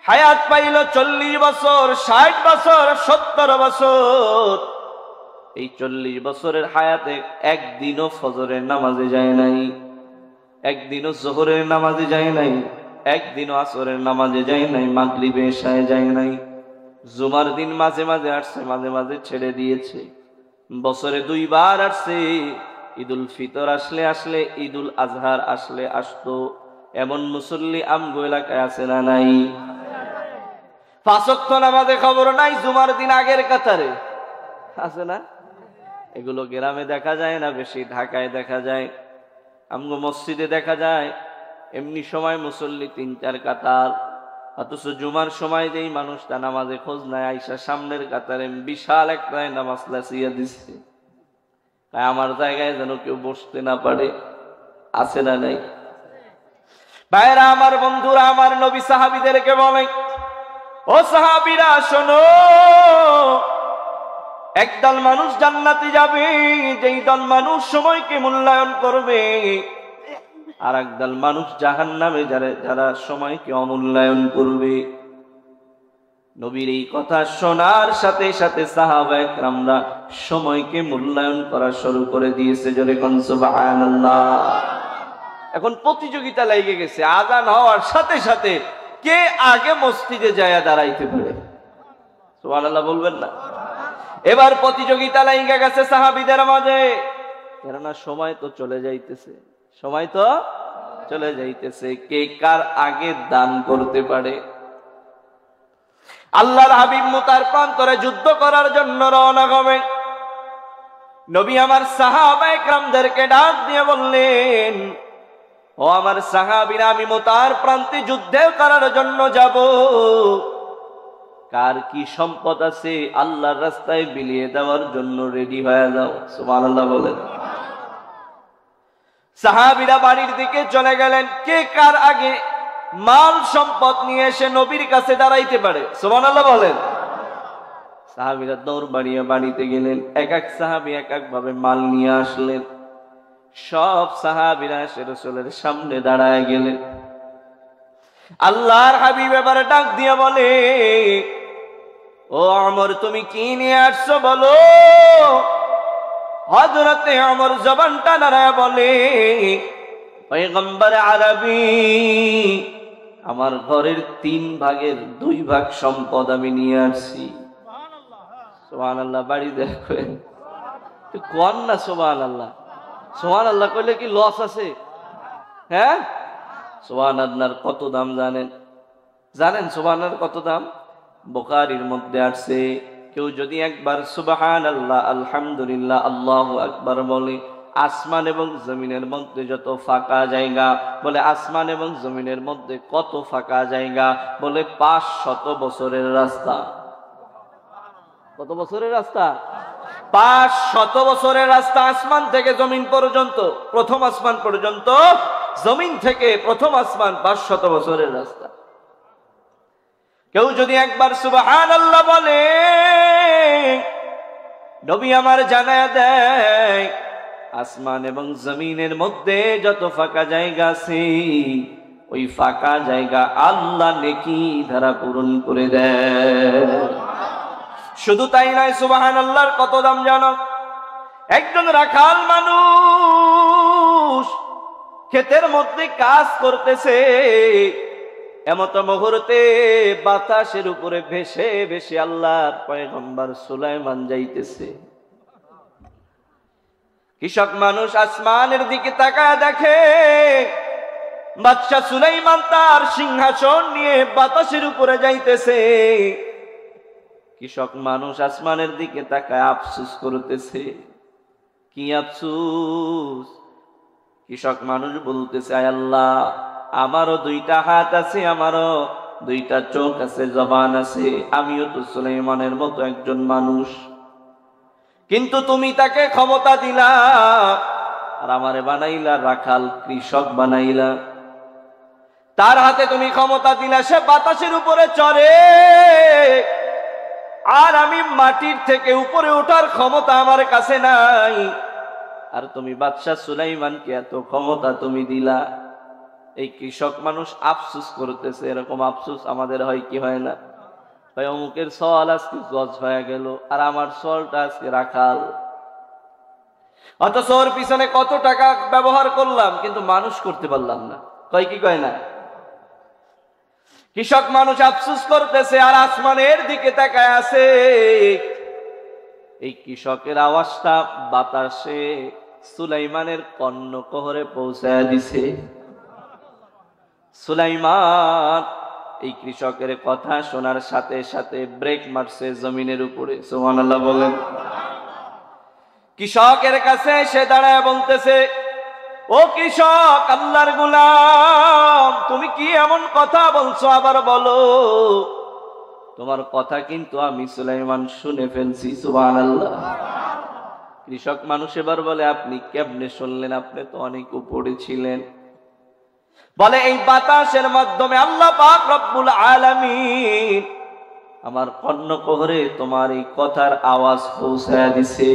হায়াত পাইল 40 বছর, 60 বছর, 70 বছর। এই 40 বছরের হায়াতে একদিনও ফজরের নামাজে যায় নাই, একদিনও জোহরের নামাজে যায় নাই, একদিনও আসরের নামাজে যায় নাই, মাগরিবে এশায় যায় নাই। জুমার দিন মাঝে মাঝে আসছে, মাঝে মাঝে ছেড়ে দিয়েছে। বছরে 2 বার আসছে, ঈদুল ফিতর আসলে আসলে, ঈদুল আজহার আসলে আসতো। এমন মুসল্লি আমগো এলাকায় আছে না নাই? 5 ওয়াক্ত নামাজে খবর নাই, জুমার দিন আগের কাতারে আছে না? এগুলো গ্রামে দেখা যায় না বেশি, ঢাকায় দেখা যায়, আমগো মসজিদে দেখা যায়। এমনি সময় মুসল্লি 3-4 কাতার, অথচ জুমার সময় যেই মানুষটা নামাজে খোঁজ নাই, আইসা সামনের কাতারে বিশাল একটা নামাজ লাসিয়া দিচ্ছে, তাই আমার জায়গায় যেন কেউ বসতে না পারে। আছে না নাই? ভাইরা আমার, বন্ধুরা আমার, নবী সাহাবীদেরকে বলে, ও সাহাবীরা শোনো, একদল মানুষ জান্নাতে যাবে যেই দল মানুষ সময়কে মূল্যায়ন করবে, আর একদল মানুষ জাহান্নামে যারা সময়কে অমূল্যায়ন করবে। নবীর এই কথা শোনার সাথে সাথে সাহাবায়ে কেরামরা সময়কে মূল্যায়ন করা শুরু করে দিয়েছে। জোরে কোন সুবহানাল্লাহ। এখন প্রতিযোগিতা লেগে গেছে, আযান হওয়ার সাথে সাথে কে আগে মসজিদে যায় দাঁড়াইতে পারে। সুবহানাল্লাহ বলবেন না? এবার প্রতিযোগিতা লেগে গেছে সাহাবীদের মাঝে, কেননা সময় তো চলে যাইতেছে, সময় তো চলে যাইতেছে। কে কার আগে দান করতে পারে? আল্লাহর হাবিব মুতার প্রান্তরে যুদ্ধ করার জন্য রওনা হবেন। নবী আমার সাহাবায়ে কেরামদেরকে ডাক দিয়ে বললেন, ও আমার সাহাবীরা, আমি মুতার প্রান্তে যুদ্ধে করার জন্য যাব। কার কি সম্পদ আছে আল্লাহর রাস্তায় বিলিয়ে দেওয়ার জন্য রেডি হয়ে যাও। সুবহানাল্লাহ বলেন। সাহাবীরা বাড়ির দিকে চলে গেলেন। কে কার আগে মাল সম্পদ নিয়ে এসে নবীর কাছে দাঁড়াইতে পারে? সুবহানাল্লাহ বলেন। সাহাবীরা দৌড় বাড়িয়ে বাড়িতে গেলেন। এক এক সাহাবী এক এক ভাবে মাল নিয়ে আসলেন। সব সাহাবীরা এসে রাসূলের সামনে দাঁড়ায় গেলেন। আল্লাহর হাবিব এবারে ডাক দিয়ে বলে, ও ওমর, তুমি কি নিয়ে আসছো বলো। হযরতে ওমর জবানটা নাড়ায় বলে, পয়গম্বর আরবী, আমার ঘরের 3 ভাগের 2 ভাগ সম্পদ আমি নিয়ে আসছি। সুবহানাল্লাহ। বাড়ি দেখেন তো কোন না সুবহানাল্লাহ। সুবহানাল্লাহ কইলে কি লস আছে? হ্যাঁ, সুবহানাল্লাহর কত দাম জানেন? জানেন সুবহানাল্লাহর কত দাম? বুখারীর মধ্যে আছে, কেউ যদি একবার সুবহানাল্লাহ, আলহামদুলিল্লাহ, আল্লাহু আকবার বলে, আসমান এবং জমিনের মধ্যে যত ফাঁকা জায়গা, বলে আসমান এবং জমিনের মধ্যে কত ফাঁকা জায়গা, বলে 500 বছরের রাস্তা। কত বছরের রাস্তা? 500 বছরের রাস্তা। আসমান থেকে জমিন পর্যন্ত, প্রথম আসমান পর্যন্ত, জমিন থেকে প্রথম আসমান 500 বছরের রাস্তা। কেউ যদি একবার সুবহানাল্লাহ বলে, নবী আমার জানায়া দেয়, আসমান এবং জমিনের মধ্যে যত ফাঁকা জায়গা আছে, ওই ফাঁকা জায়গা আল্লাহ নেকি ধারা পূরণ করে দেয়। শুধু তাই নয়, সুবহানাল্লাহর কত দাম জানো? একজন রাখাল মানুষ ক্ষেতের মধ্যে কাজ করতেছে, এমত মুহূর্তে বাতাসের উপরে ভেসে ভেসে আল্লাহর পয়গম্বর সুলাইমান যাইতেছে। কৃষক মানুষ আসমানের দিকে তাকায় দেখে বাদশা সুলাইমান তার সিংহাসন নিয়ে বাতাসের উপরে যাইতেছে। কৃষক মানুষ আসমানের দিকে তাকায় আফসোস করতেছে। কি আফসোস? কৃষক মানুষ বলতেছে, আয় আল্লাহ, আমারও 2টা হাত আছে, আমারও 2টা চোখ আছে, জবান আছে, আমিও তো সুলাইমানের মতো একজন মানুষ, কিন্তু তুমি তাকে ক্ষমতা দিলা আর আমারে বানাইলা রাখাল, কৃষক বানাইলা। তার হাতে তুমি ক্ষমতা দিলা, সে বাতাসের উপরে চড়ে, আর আমি মাটির থেকে উপরে ওঠার ক্ষমতা আমার কাছে নাই। আর তুমি বাদশা সুলাইমানকে এত ক্ষমতা তুমি দিলা। এই কৃষক মানুষ আফসোস করতেছে। এরকম আফসোস আমাদের হয় কি হয় না? ভাই, অমুকের সওয়াল আজকে জজ হয়ে গেল, আর আমার সওয়ালটা আজকে রাখাল। অথচ ওর পিছনে কত টাকা ব্যবহার করলাম, কিন্তু মানুষ করতে পারলাম না। কয় কি কয় না? কৃষক মানুষ আফসোস করতেছে আর আসমানের দিকে তাকায় আছে। এই কৃষকের আওয়াজটা বাতাসে সুলাইমানের কর্ণকুহরে পৌঁছায় দিছে। সুলাইমান এই কৃষকের কথা শোনার সাথে সাথে ব্রেক মারছে জমিনের উপরে। সুবহানাল্লাহ বলেন। কৃষকের কাছে সে দাঁড়ায় বলতেছে, ও কৃষক, আল্লাহর গোলাম, তুমি কি এমন কথা বলছো? আবার বলো। তোমার কথা কিন্তু আমি সুলাইমান শুনে ফেলছি। সুবহানাল্লাহ। কৃষক মানুষ এবার বলে, আপনি কেমনে শুনলেন? আপনি তো অনেক উপরে ছিলেন। বলে, এই বাতাসের মাধ্যমে আল্লাহ পাক রব্বুল আলামিন আমার কর্ণকুহরে তোমার এই কথার আওয়াজ পৌঁছায় দিছে।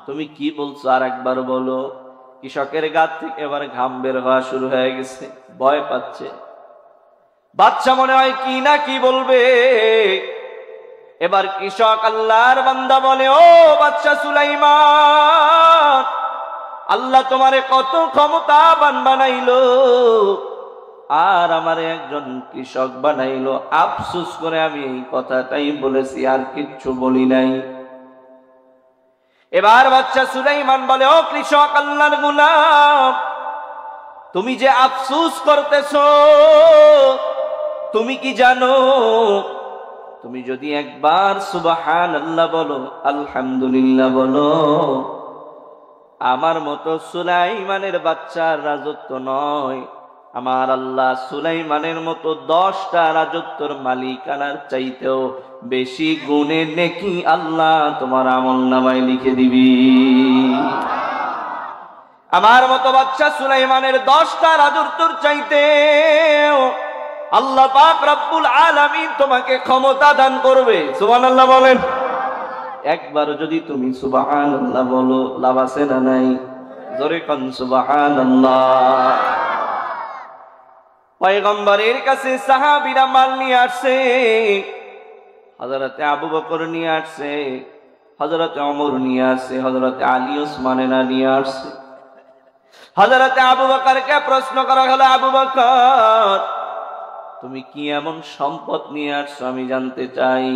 তুমি কি বলছো আর একবার বলো। কৃষকের গা থেকে এবার ঘাম বের হওয়া শুরু হয়ে গেছে, ভয় পাচ্ছে। বাচ্চা মনে হয় কি না কি বলবে। এবার কৃষক আল্লাহর বান্দা বলে, ও বাদশা সুলাইমান, আল্লাহ তোমারে কত ক্ষমতাবান বানাইলো, আর আমারে একজন কৃষক বানাইলো। আফসোস করে আমি এই কথাটাই বলেছি, আর কিচ্ছু বলি নাই। এবার বাদশা সুলাইমান বলে, ও কৃষক, আল্লাহর গোলাম, তুমি যে আফসোস করতেছো, তুমি কি জানো তুমি যদি একবার সুবহানাল্লাহ বলো, আলহামদুলিল্লাহ বলো, আমার মতো সুলাইমানের বাচ্চার রাজত্ব নয়, আমার আল্লাহ সুলাইমানের মতো 10টা রাজত্বর মালিকানার চাইতেও বেশি গুণে নেকি আল্লাহ তোমার আমলনামায় লিখে দিবি। আমার মতো বাচ্চা সুলাইমানের 10টা রাজত্বর চাইতেও আল্লাহ পাক রব্বুল আলামিন তোমাকে ক্ষমতা দান করবে। সুবহানাল্লাহ বলেন। একবার যদি তুমি সুবহানাল্লাহ বলো, লাভ আছে না নাই? জোরে কোন সুবহানাল্লাহ। পয়গম্বরের কাছে সাহাবীরা মাল নিয়ে আসছে, হযরতে আবু বকর নিয়ে আসছে, হযরতে ওমর নিয়ে আসছে, হযরতে আলী ওসমানেরা নিয়ে আসছে। হযরতে আবু বকরকে প্রশ্ন করা হলো, আবু বকর তুমি কি এমন সম্পদ নিয়ে আসছো আমি জানতে চাই।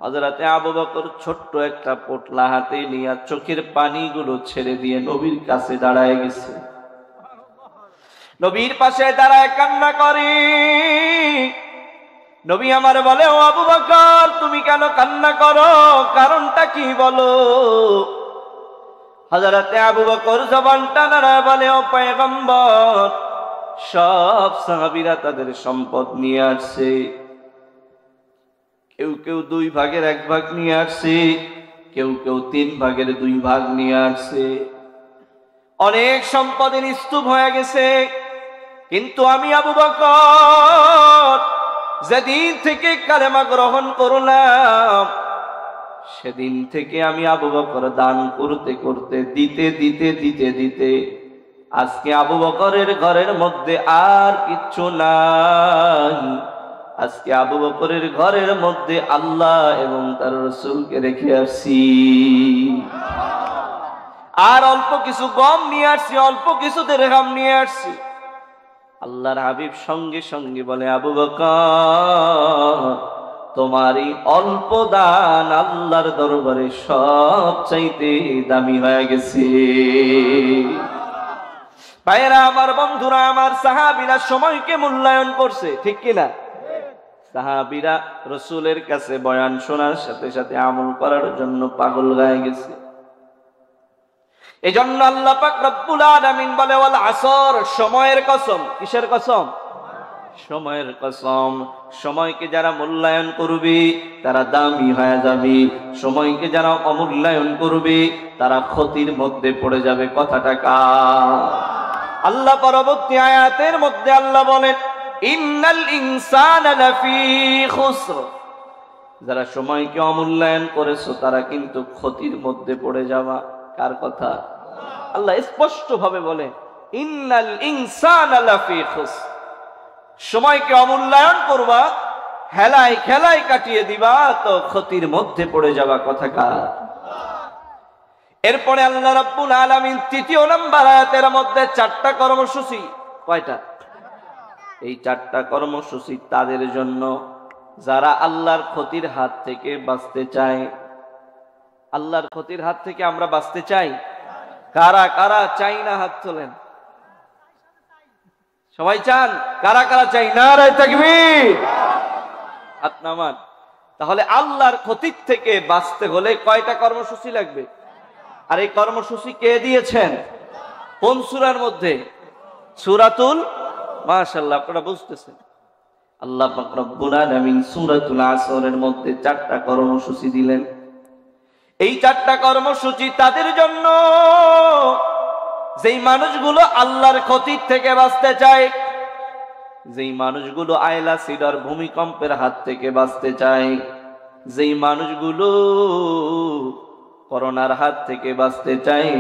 হযরতে আবু বকর ছোট্ট একটা পোটলা হাতে নিয়ে চোখের পানিগুলো ছেড়ে দিয়ে নবীর কাছে দাঁড়ায় গেছে। নবীর পাশে দাঁড়ায় কান্না করে। নবী আমার বলে, ও আবু বকর তুমি কেন কান্না করো, কারণটা কি বলো? হযরতে আবু বকর জবানটা নাড়ায় বলে, ও পয়গম্বর সব সাহাবীরা তাদের সম্পদ নিয়ে আসছে, কেউ কেউ 2 ভাগের 1 ভাগ নিয়ে আসছে, কেউ কেউ 3 ভাগের 2 ভাগ নিয়ে আসছে, অনেক সম্পদের স্তূপ হয়ে গেছে। কিন্তু আমি আবু বকর যেদিন থেকে কালেমা গ্রহণ করলাম, সেদিন থেকে আমি আবু বকর দান করতে করতে দিতে দিতে দিতে দিতে আজকে আবু বকরের ঘরের মধ্যে আর কিচ্ছু নাই। আজকে আবু বকরের ঘরের মধ্যে আল্লাহ এবং তার রাসূলকে রেখে আসছি। আর অল্প কিছু গম নিয়ে আসছি, অল্প কিছু দিরহাম নিয়ে আসছি। আল্লাহর হাবিব সঙ্গে সঙ্গে বলে, আবু বকর তোমারই অল্প দান আল্লাহর দরবারে সব চাইতে দামি হয়ে গেছে। ভাইরা আমার, বন্ধুরা আমার, সাহাবীরা সময়কে মূল্যায়ন করছে, ঠিক কিনা? সাহাবীরা রাসূলের কাছে বয়ান শোনার সাথে সাথে আমল করার জন্য পাগল হয়ে গেছে। এজন্য আল্লাহ পাক রব্বুল আলামিন বলে, ওয়াল আসর সময়ের কসম। কিসের কসম? সময়ের কসম। সময়কে যারা মূল্যায়ন করবে তারা দামি হয়ে যাবে, সময়কে যারা অমূল্যায়ন করবে তারা ক্ষতির মধ্যে পড়ে যাবে। কথাটা কার? আল্লাহ পরবর্তী আয়াতের মধ্যে আল্লাহ বলেন, ইন্নাল ইনসানা লাফি খুসর। যারা সময়কে অমূল্যায়ন করেছো তারা কিন্তু ক্ষতির মধ্যে পড়ে যাবা। কার কথা? আল্লাহ স্পষ্ট ভাবে বলে, ইন্নাল ইনসানা লাফি খুসর। সময়কে অমূল্যায়ন করবা, হেলায় খেলায় কাটিয়ে দিবা তো ক্ষতির মধ্যে পড়ে যাবা। কথা কার? এরপরে আল্লাহ রাব্বুল আলামিন 3 নম্বর আয়াতের মধ্যে 4টা কর্মসূচি। কয়টা? এই 4টা কর্মসূচি তাদের জন্য যারা আল্লাহর ক্ষতির হাত থেকে বাঁচতে চায়। আল্লাহর ক্ষতির হাত থেকে আমরা বাঁচতে চাই। কারা কারা চাই না হাত তোলেন। সবাই চান? কারা কারা চাই? নারায়ে তাকবীর। হাত নামান। তাহলে আল্লাহর ক্ষতির থেকে বাঁচতে হলে কয়টা কর্মসূচি লাগবে? আর এই কর্মসূচি কে দিয়েছেন? কোন সূরার মধ্যে? সূরাতুল, মাশাআল্লাহ আপনারা বুঝতেছেন। আল্লাহ পাক রব্বুল আলামিন সূরাতুল আসরের মধ্যে 4টা কর্মসূচি দিলেন। এই 4টা কর্মসূচি তাদের জন্য যেই মানুষগুলো আল্লাহর ক্ষতির থেকে বাঁচতে চায়, যেই মানুষগুলো আয়লা সিডার ভূমিকম্পের হাত থেকে বাঁচতে চায়, যেই মানুষগুলো করোনার হাত থেকে বাঁচতে চায়,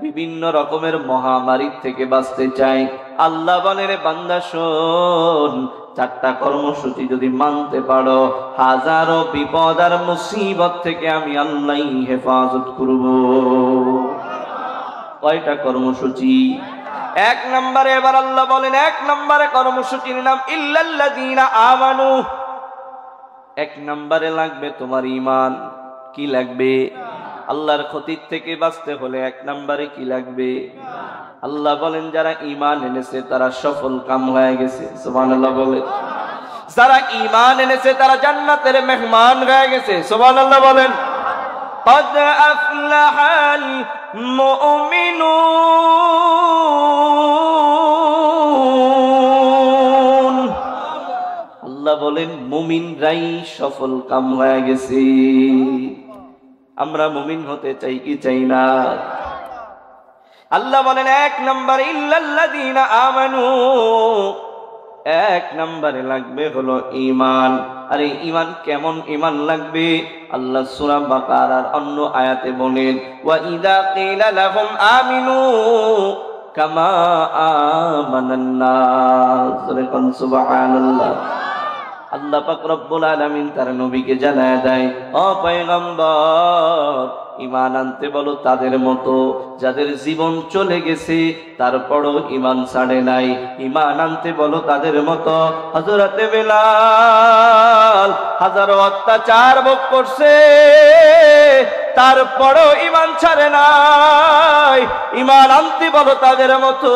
বিভিন্ন রকমের মহামারীর থেকে বাঁচতে চায়। আল্লাহ বলেন, বান্দা শোন, 4টা কর্মসূচি যদি মানতে পারো, হাজারো বিপদ আর মুসিবত থেকে আমি আল্লাহ হেফাজত করব। কয়টা কর্মসূচি? 1 নম্বরে এবার আল্লাহ বলেন, 1 নম্বরে কর্মসূচির নাম ইল্লাল্লাযীনা আমানু। 1 নম্বরে লাগবে তোমার ঈমান। কি লাগবে? আল্লাহর ক্ষতির থেকে বাঁচতে হলে 1 নম্বরে কি লাগবে? আল্লাহ বলেন যারা ঈমান এনেছে তারা সফল কাম হয়ে গেছে, সুবহানাল্লাহ বলেন। যারা ঈমান এনেছে তারা জান্নাতের মেহমান হয়ে গেছে, সুবহানাল্লাহ বলেন। قد أفلح المؤمنون, আল্লাহ বলেন মুমিনরাই সফল কাম হয়ে গেছে। আমরা মুমিন হতে চাই কি চাই না? আল্লাহ বলেন এক নম্বর ইল্লাল্লাযীনা আমানু, এক নম্বরে লাগবে হলো ঈমান। আরে ঈমান কেমন ঈমান লাগবে? আল্লাহ সূরা বাকারার অন্য আয়াতে বলেন ওয়া ইযা কিলা লাহুম আমিনু কামা আমানান নাস, সুবহানাল্লাহ। আল্লাহ পাক রব্বুল আলামিন তার নবীকে জানায় দেয়, ও পয়গম্বর ঈমান আনতে বলো তাদের মতো যাদের জীবন চলে গেছে তারপরও ঈমান ছাড়ে নাই। ঈমান আনতে বলো তাদের মতো হযরতে বেলাল হাজারো অত্যাচার ভোগ করছে তারপরও ঈমান ছাড়ে নাই। ঈমান আনতে বলো তাদের মতো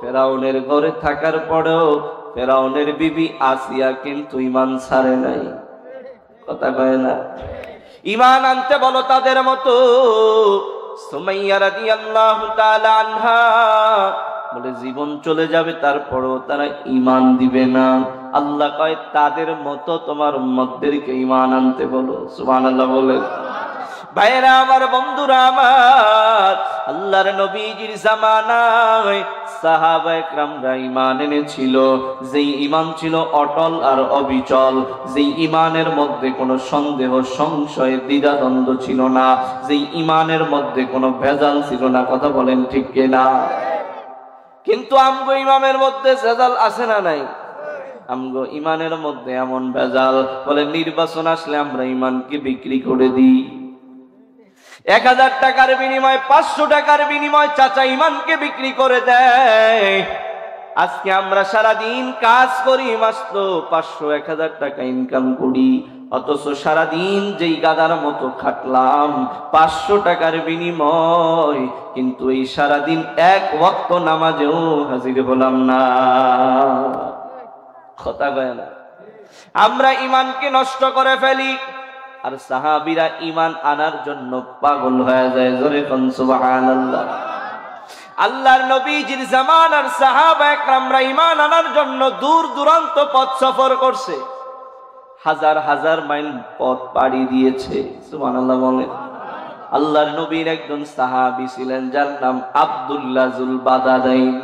ফেরাউনের ঘরে থাকার পরেও ফেরাউনের বিবি আসিয়া কিন্তু ঈমান ছাড়ে নাই, কথা কয় না। ঈমান আনতে বলো তাদের মতো সুমাইয়া রাদিয়াল্লাহু তাআলা আনহা, বলে জীবন চলে যাবে তারপরও তারা ঈমান দিবে না। আল্লাহ কয় তাদের মতো তোমার উম্মতদেরকে ঈমান আনতে বলো, সুবহানাল্লাহ বলে। ভাইরা আমার, বন্ধুরা আমার, আল্লাহর নবীজির জামানায় সাহাবায়ে কেরামরা ঈমান এনেছিল, যেই ঈমান ছিল অটল আর অবিচল, যেই ঈমানের মধ্যে কোনো সন্দেহ সংশয় দ্বিধাদ্বন্দ্ব ছিল না, যেই ঈমানের মধ্যে কোনো ভেজাল ছিল না, কথা বলেন ঠিক কিনা? কিন্তু আমগো ইমামের মধ্যে ভেজাল আছে না নাই? আমগো ঈমানের মধ্যে এমন ভেজাল, বলে নির্বাচন আসলে আমরা ঈমানকে বিক্রি করে দিই। 1000 টাকার বিনিময়ে 500 টাকার বিনিময়ে চাচা ঈমানকে বিক্রি করে দেয়। আজকে আমরা সারাদিন কাজ করি, মাত্র 500-1000 টাকা ইনকাম করি, অথচ সারাদিন যেই গাদার মতো খাটলাম 500 টাকার বিনিময়, কিন্তু এই সারাদিন এক ওয়াক্ত নামাজেও হাজির হলাম না, কথা কয় না। আমরা ঈমানকে নষ্ট করে ফেলি, আর সাহাবীরা ঈমান আনার জন্য পাগল হয়ে যায়, জোরে কোন সুবহানাল্লাহ। আল্লাহর নবীজির জামানার সাহাবায়ে কেরামরা ঈমান আনার জন্য দূর দূরান্ত পথ সফর করছে, হাজার হাজার মাইল পথ পাড়ি দিয়েছে, সুবহানাল্লাহ বলেন। আল্লাহর নবীর একজন সাহাবী ছিলেন যার নাম আব্দুল্লাহ যুল বাদাদাইন।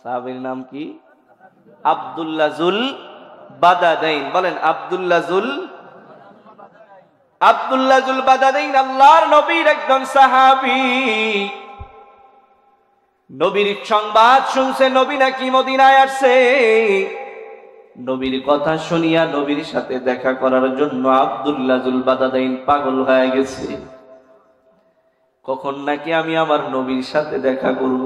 সাহাবীর নাম কি? আব্দুল্লাহ যুল বাদাদাইন। বলেন আব্দুল্লাহ যুল বাদাদাইন আল্লাহর নবীর একজন সাহাবী। নবীর সংবাদ শুনছে নবী নাকি মদিনায় আসছে। নবীর কথা শুনিয়া নবীর সাথে দেখা করার জন্য আব্দুল্লাহ যুল বাদাদাইন পাগল হয়ে গেছে। কখন নাকি আমি আমার নবীর সাথে দেখা করব।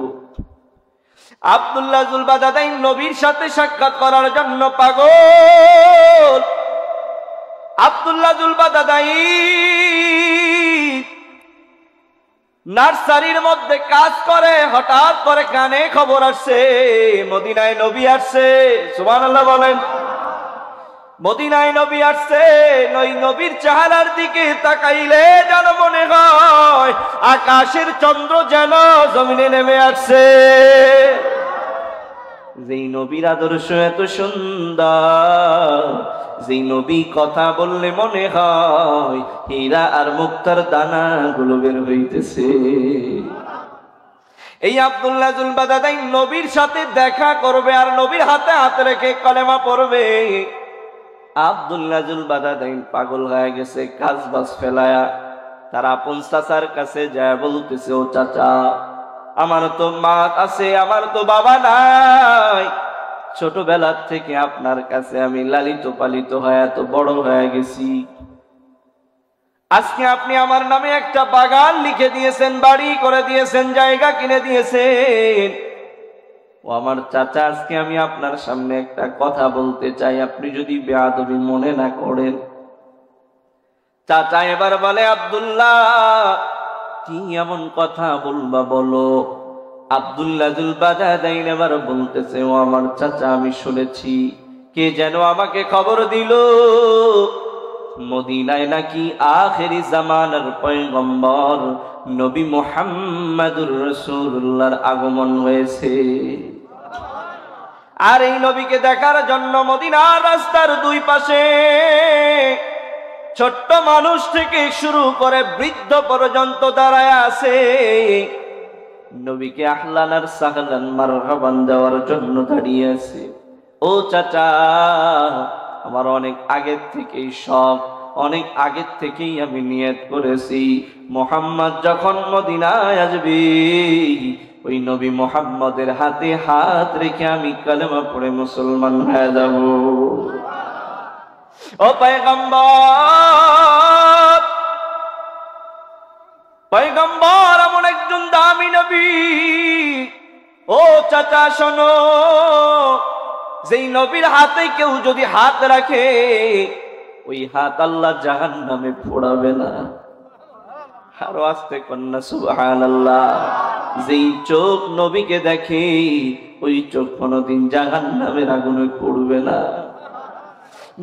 আব্দুল্লাহ যুল বাদাদাইন নবীর সাথে সাক্ষাৎ করার জন্য পাগল। আব্দুল্লাহ যুল বাদাদাইন নার্সারির মধ্যে কাজ করে, হঠাৎ করে কানে খবর আসছে মদিনায় নবী আসছে, সুবহানাল্লাহ বলেন। মদিনায় নবী আসছে, ওই নবীর চেহারার দিকে তাকাইলে যেন মনে হয় আকাশের চন্দ্র যেন জমিনে নেমে আসছে। যেই নবীর আদর্শ এত সুন্দর, যেই নবী কথা বললে মনে হয় হীরা আর মুক্তার দানা গুলো বের হইতেছে। এই আব্দুল্লাহ যুল বাদাদাইন নবীর সাথে দেখা করবে আর নবীর হাতে হাত রেখে কলেমা পড়বে। আব্দুল্লাহ যুল বাদাদাইন পাগল হয়ে গেছে, কাজ বাজ ফেলায়া তার আপন চাচার কাছে যায় বলতেছে, ও চাচা, আমার তো মা আছে, আমার তো বাবা নাই, ছোটবেলা থেকে আপনার কাছে আমি লালিত পালিত হয়ে এত বড় হয়ে গেছি। আজকে আপনি আমার নামে একটা বাগান লিখে দিয়েছেন, বাড়ি করে দিয়েছেন, জায়গা কিনে দিয়েছেন। ও আমার চাচা, আজকে আমি আপনার সামনে একটা কথা বলতে চাই, আপনি যদি বেয়াদবি মনে না করেন। চাচা এবার বলে, আব্দুল্লাহ কি এমন কথা বলবা বলো। আব্দুল্লাহ যুল বাদাদাইন এবার বলতেছে, ও আমার চাচা, আমি শুনেছি কে যেন আমাকে খবর দিল মদিনায় নাকি আখেরি জামানার পয়গম্বর নবী মুহাম্মদুর রাসূলুল্লাহর আগমন হয়েছে। আর এই নবীকে দেখার জন্য মদিনার রাস্তার দুই পাশে ছোট্ট মানুষ থেকে শুরু করে বৃদ্ধ পর্যন্ত দাঁড়ায় আছে নবীকে আহলান আর সাহলান মারহাবান দেওয়ার জন্য দাঁড়িয়ে আছে। ও চাচা, আমার অনেক আগের থেকেই শখ, অনেক আগের থেকেই আমি নিয়ত করেছি মুহাম্মদ যখন মদিনায় আসবে ওই নবী মুহাম্মদের হাতে হাত রেখে আমি কালেমা পড়ে মুসলমান হয়ে যাব। ও পয়গম্বর, পয়গম্বর এমন একজন দামি নবী। ও চাচা শোনো, যেই নবীর হাতে কেউ যদি হাত রাখে ওই হাত আল্লাহ জাহান্নামে পোড়াবে না। আরো আস্তে কন্যা সুবহানাল্লাহ। যেই চোখ নবীকে দেখে ওই চোখ কোনদিন জাহান্নামের আগুনে পড়বে না।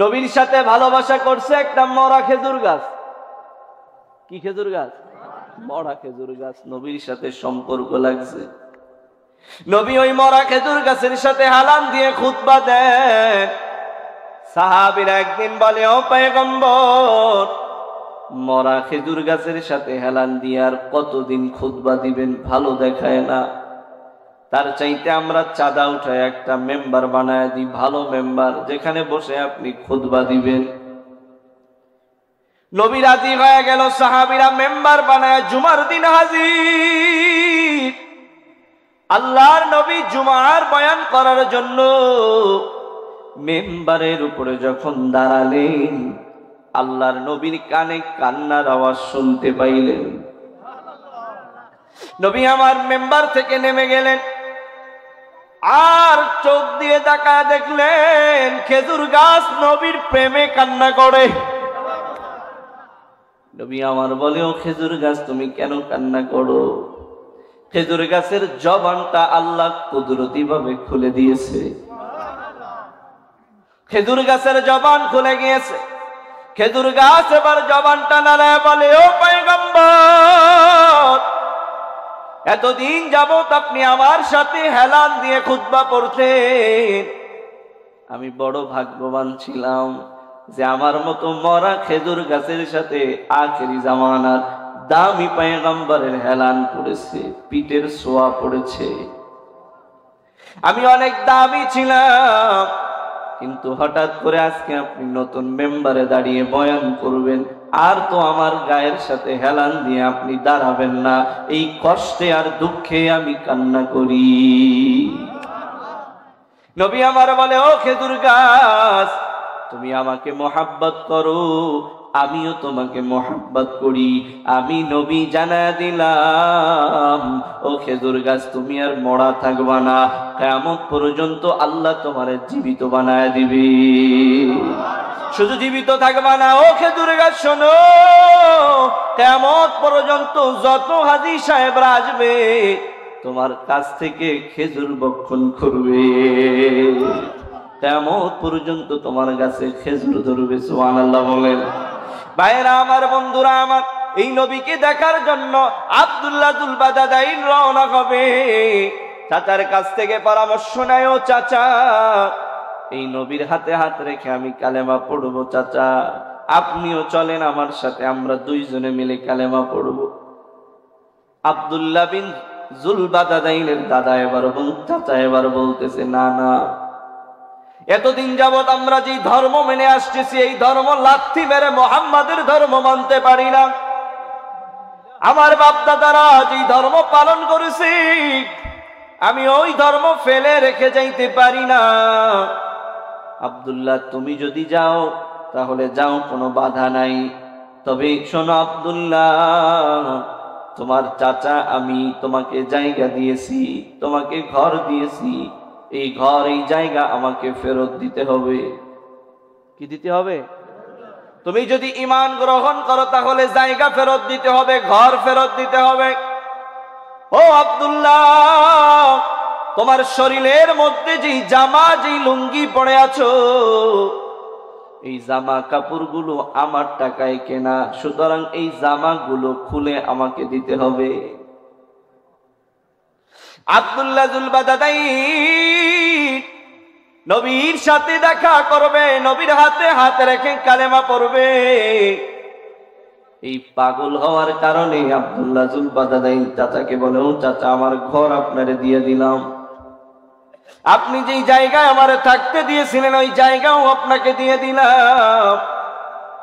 নবীর সাথে ভালোবাসা করছে একটা মরা খেজুর গাছ। কি খেজুর গাছ? মরা খেজুর গাছ। নবীর সাথে সম্পর্ক লাগছে। নবী ওই মরা খেজুর গাছের সাথে হালান দিয়ে খুতবা দেন। সাহাবীরা একদিন বলে, ও পয়গম্বর, মরা খেজুর গাছের সাথে হেলান দিয়ে আর কতদিন খুতবা দিবেন? ভালো দেখায় না। তার চাইতে আমরা চাঁদা উঠায় একটা মেম্বার বানায় দিই, ভালো মেম্বার, যেখানে বসে আপনি খুতবা দিবেন। নবী রাজি হয়ে গেল। সাহাবীরা মেম্বার বানায় জুমার দিন হাজির। আল্লাহর নবী জুমার বয়ান করার জন্য মেম্বারের উপরে যখন দাঁড়ালেন আল্লাহর নবীর কানে কান্নার আওয়াজ শুনতে পাইলেন। নবী আমার মেম্বার থেকে নেমে গেলেন, আর চোখ দিয়ে তাকায় দেখলেন খেজুর গাছ নবীর প্রেমে কান্না করে। নবী আমার বলে, ও খেজুর গাছ, তুমি কেন কান্না করো? খেজুর গাছের জবানটা আল্লাহ কুদরতি ভাবে খুলে দিয়েছে। খেজুর গাছের জবান খুলে গিয়েছে। খেজুর গাছ এবার জবানটা নাড়ায় বলে, ও পয়গম্বর, এতদিন যাবত আপনি আমার সাথে হেলান দিয়ে খুতবা পড়তেন। আমি বড় ভাগ্যবান ছিলাম যে আমার মতো মরা খেজুর গাছের সাথে আখেরি জামানার দামি পয়গম্বরের হেলান পড়েছে, পিঠের ছোঁয়া পড়েছে। আমি অনেক দামি ছিলাম, কিন্তু হঠাৎ করে আজকে আপনি নতুন মেম্বারে দাঁড়িয়ে বয়ান করবেন, আর তো আমার গায়ের সাথে হেলান দিয়ে আপনি দাঁড়াবেন না। এই কষ্টে আর দুঃখে আমি কান্না করি। নবী আমার বলে, ও খেজুর গাছ, তুমি আমাকে মোহাব্বত করো, আমিও তোমাকে মোহাব্বত করি। আমি নবী জানায়া দিলাম, ও খেজুর গাছ, তুমি আর মরা থাকবা না, কিয়ামত পর্যন্ত আল্লাহ তোমারে জীবিত বানায় দিবে। শুধু জীবিত থাকবা না, ও খেজুর গাছ শোনো, কিয়ামত পর্যন্ত যত হাজী সাহেবরা আসবে তোমার কাছ থেকে খেজুর বক্ষণ করবে। কিয়ামত পর্যন্ত তোমার কাছে খেজুর ধরবে। সুবহানাল্লাহ বলেন। ভাইরা আমার, বন্ধুরা আমার, এই নবীকে দেখার জন্য আব্দুল্লাহ যুল বাদাদাইন রওনা হবে। চাচার কাছ থেকে পরামর্শ নেয়, ও চাচা, এই নবীর হাতে হাত রেখে আমি কালেমা পড়বো। চাচা, আপনিও চলেন আমার সাথে, আমরা দুইজনে মিলে কালেমা পড়ব। আব্দুল্লাহ বিন যুল বাদাদাইনের দাদা চাচা এবার বলতেছে, না না, এতদিন যাবৎ আমরা যে ধর্ম মেনে আসতেছি এই ধর্ম লাথি মেরে মুহাম্মাদের ধর্ম মানতে পারি না। আমার বাপ দাদারা যে ধর্ম পালন করেছে আমি ওই ধর্ম ফেলে রেখে যাইতে পারি না। আব্দুল্লাহ, তুমি যদি যাও তাহলে যাও, কোনো বাধা নাই। তবে শোনো আব্দুল্লাহ, তোমার চাচা আমি তোমাকে জায়গা দিয়েছি, তোমাকে ঘর দিয়েছি, এই ঘর এই জায়গা আমাকে ফেরত দিতে হবে। কি দিতে হবে? তুমি যদি ঈমান গ্রহণ করো তাহলে জায়গা ফেরত দিতে হবে, ঘর ফেরত দিতে হবে। ও আব্দুল্লাহ, তোমার শরীরের মধ্যে যেই জামা, যেই লুঙ্গি পরে আছো, এই জামা কাপড়গুলো আমার টাকায় কেনা, সুতরাং এই জামাগুলো খুলে আমাকে দিতে হবে। আব্দুল্লাহ যুল বাদাদাইন নবীর সাথে দেখা করবে, নবীর হাতে হাত রেখে কালেমা পড়বে। এই পাগল হওয়ার কারণে আব্দুল্লাহ যুল বাদাদাইন চাচাকে বলে, ও চাচা, আমার ঘর আপনারে দিয়ে দিলাম, আপনি যেই জায়গায় আমারে থাকতে দিয়েছিলেন ওই জায়গাও আপনাকে দিয়ে দিলাম,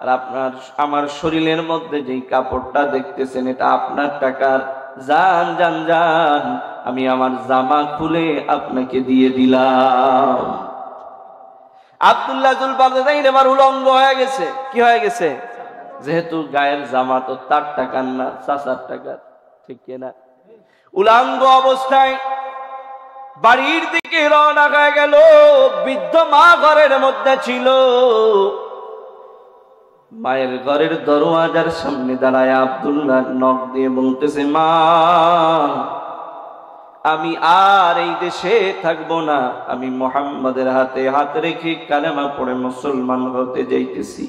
আর আমার শরীরের মধ্যে যেই কাপড়টা দেখতেছেন এটা আপনার টাকার, যান যান যান, আমি আমার জামা খুলে আপনাকে দিয়ে দিলাম। আব্দুল্লাহ যুল বাদাদাইন এবার উলঙ্গ হয়ে গেছে। কি হয়ে গেছে? যেহেতু গায়ের জামা তো তার টাকার না, চাচার টাকার, ঠিক কিনা? উলঙ্গ অবস্থায় বাড়ির দিকে রওনা হয়ে গেল। বৃদ্ধ মা ঘরের মধ্যে ছিল। মায়ের ঘরের দরওয়াজার সামনে দাঁড়ায় আব্দুল্লাহ নখ দিয়ে বলতেছে, মা, আমি আর এই দেশে থাকবো না, আমি মুহাম্মাদের হাতে হাত রেখে কালেমা পড়ে মুসলমান হতে যাইতেছি।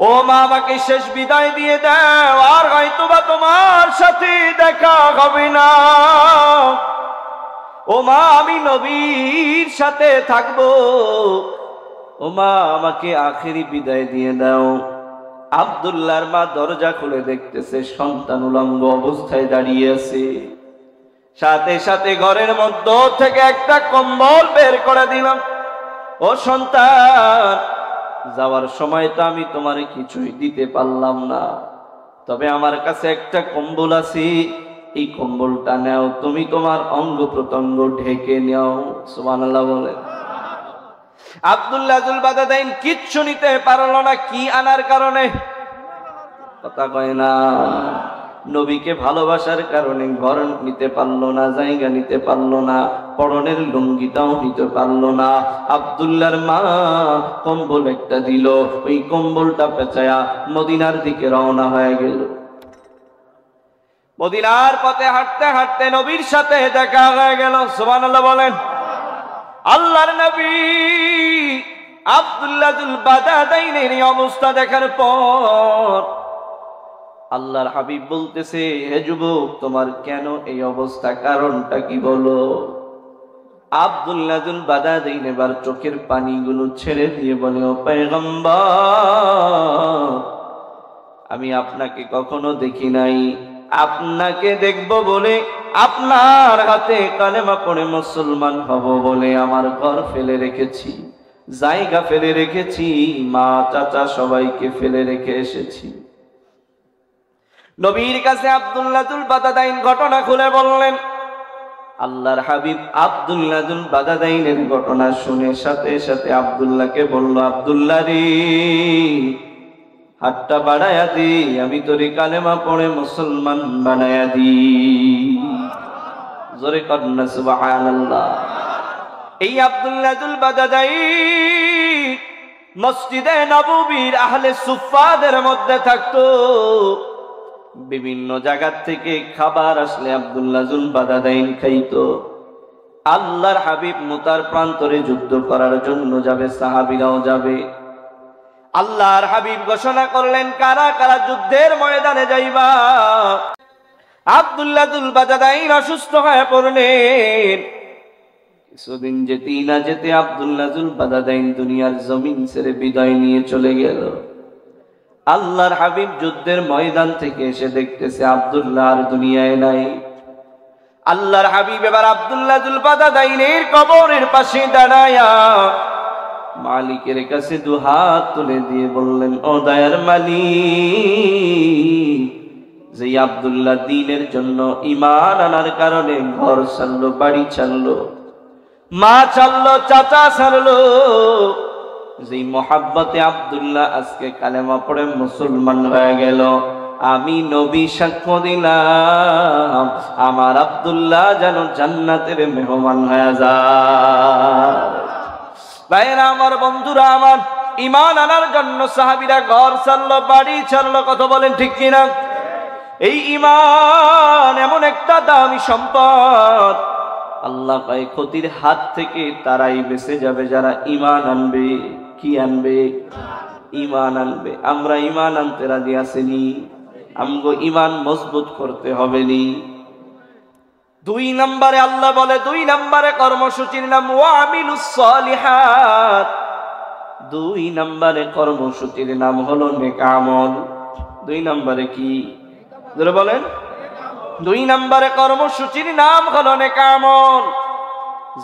ও মা, আমাকে শেষ বিদায় দিয়ে দাও, আর হয়তোবা তোমার সাথে দেখা হবে না। ও মা, আমি নবীর সাথে থাকবো। ও মা, আমাকে আখেরি বিদায় দিয়ে দাও। আব্দুল্লাহর মা দরজা খুলে দেখতেছে সন্তান উলঙ্গ অবস্থায় দাঁড়িয়ে আছে। সাথে সাথে ঘরের মধ্যে থেকে একটা কম্বল বের করে দিলাম। ও সন্তান, যাওয়ার সময় তো আমি তোমারে কিছুই দিতে পারলাম না, তবে আমার কাছে একটা কম্বল আছে, এই কম্বলটা নাও, তুমি তোমার অঙ্গ প্রত্যঙ্গ ঢেকে নাও। সুবহানাল্লাহ বলে। আব্দুল্লাহ যুল বাদাদাইন কিচ্ছু নিতে পারল না। কি আনার কারণে? কথা কয় না। নবীকে ভালোবাসার কারণে ঘর নিতে পারলো না, জায়গা নিতে পারলো না, পরনের লুঙ্গিটাও নিতে পারলো না। আব্দুল্লাহর মা কম্বল একটা দিল, ওই কম্বলটা পেঁচায়া মদিনার দিকে রওনা হয়ে গেল। মদিনার পথে হাঁটতে হাঁটতে নবীর সাথে দেখা হয়ে গেল। সুবহানাল্লাহ বলেন। আল্লাহর নবী আব্দুল্লাহ যুল বাদাদাইনের এই অবস্থা দেখার পর আল্লাহর হাবিব বলতেছে, হে যুবক, তোমার কেন এই অবস্থা, কারণটা কি বলো? আব্দুল্লাহ যুল বাদাদাইন এবার চোখের পানিগুলো ছেড়ে দিয়ে বলে, ও পয়গম্বর, আমি আপনাকে কখনো দেখি নাই, আপনাকে দেখব বলে, আপনার হাতে কালেমা পড়ে মুসলমান হব বলে আমার ঘর ফেলে রেখেছি, জায়গা ফেলে রেখেছি, মা চাচা সবাইকে ফেলে রেখে এসেছি। নবীর কাছে আব্দুল্লাহ যুল বাদাদাইন ঘটনা খুলে বললেন। আল্লাহর হাবিব আব্দুল্লাহ যুল বাদাদাইনের ঘটনা শুনে সাথে সাথে আব্দুল্লাহকে বলল, আব্দুল্লাহ রে, হাতটা বাড়ায়া দি, আমি তোরে কালেমা পড়ে মুসলমান বানায়া দি। জোরে কন্যা সুবহানাল্লাহ। এই আব্দুল্লাহ যুল বাদাদাইন মসজিদে নববীর আহলে সুফফাদের মধ্যে থাকতো। বিভিন্ন জায়গা থেকে খাবার আসলে আব্দুল্লাহ যুল বাদাদাইন খাইতো। আল্লাহর হাবিব মুতার প্রান্তরে যুদ্ধ করার জন্য যাবে, সাহাবীরাও যাবে। আল্লাহর হাবিব ঘোষণা করলেন, কারা কারা যুদ্ধের ময়দানে যাইবা। আব্দুল্লাহ যুল বাদাদাইন অসুস্থ হয়ে পড়লেন। কিছুদিন যেতেই না যেতে আব্দুল্লাহ যুল বাদাদাইন দুনিয়ার জমিন ছেড়ে বিদায় নিয়ে চলে গেল। আল্লাহর হাবিব যুদ্ধের ময়দান থেকে এসে দেখতেছে আব্দুল্লাহ আর দুনিয়ায় নাই। আল্লাহর হাবিব এবার আব্দুল্লাহ যুল বাদাদাইনের কবরের পাশে দাঁড়ায়া মালিকের কাছে দুহাত তুলে দিয়ে বললেন, ও দয়ার মালিক, যে আব্দুল্লাহ দ্বীনের জন্য ঈমান আনার কারণে ঘর ছাড়লো, বাড়ি ছাড়লো, মা ছাড়লো, চাচা ছাড়লো, যে মহাব্বতে আব্দুল্লাহ আজকে কালেমা পড়ে মুসলমান হয়ে গেল, আমি নবী সাক্ষ্য দিলাম আমার আব্দুল্লাহ যেন জান্নাতের মেহমান হয়ে যায়। ভাইরা আমার, বন্ধুরা আমার, ঈমান আনার জন্য সাহাবীরা ঘর ছাড়লো, বাড়ি ছাড়লো। কথা বলেন ঠিক কিনা? এই ঈমান এমন একটা দামি সম্পদ, আল্লাহ পায় ক্ষতির হাত থেকে তারাই বেঁচে যাবে যারা ঈমান আনবে। কি আনবে? ঈমান আনবে। আমরা ঈমান আনতে রাজি আছেনি? আমগো ঈমান মজবুত করতে হবে নি? 2 নম্বরে আল্লাহ বলে, 2 নম্বরে কর্মসূচির নাম ওয়ামিলুস সলিহাত। 2 নম্বরে কর্মসূচির নাম হলো নেক আমল। 2 নম্বরে কি জোরে বলেন? 2 নম্বরে কর্মসূচির নাম হলো নেক আমল।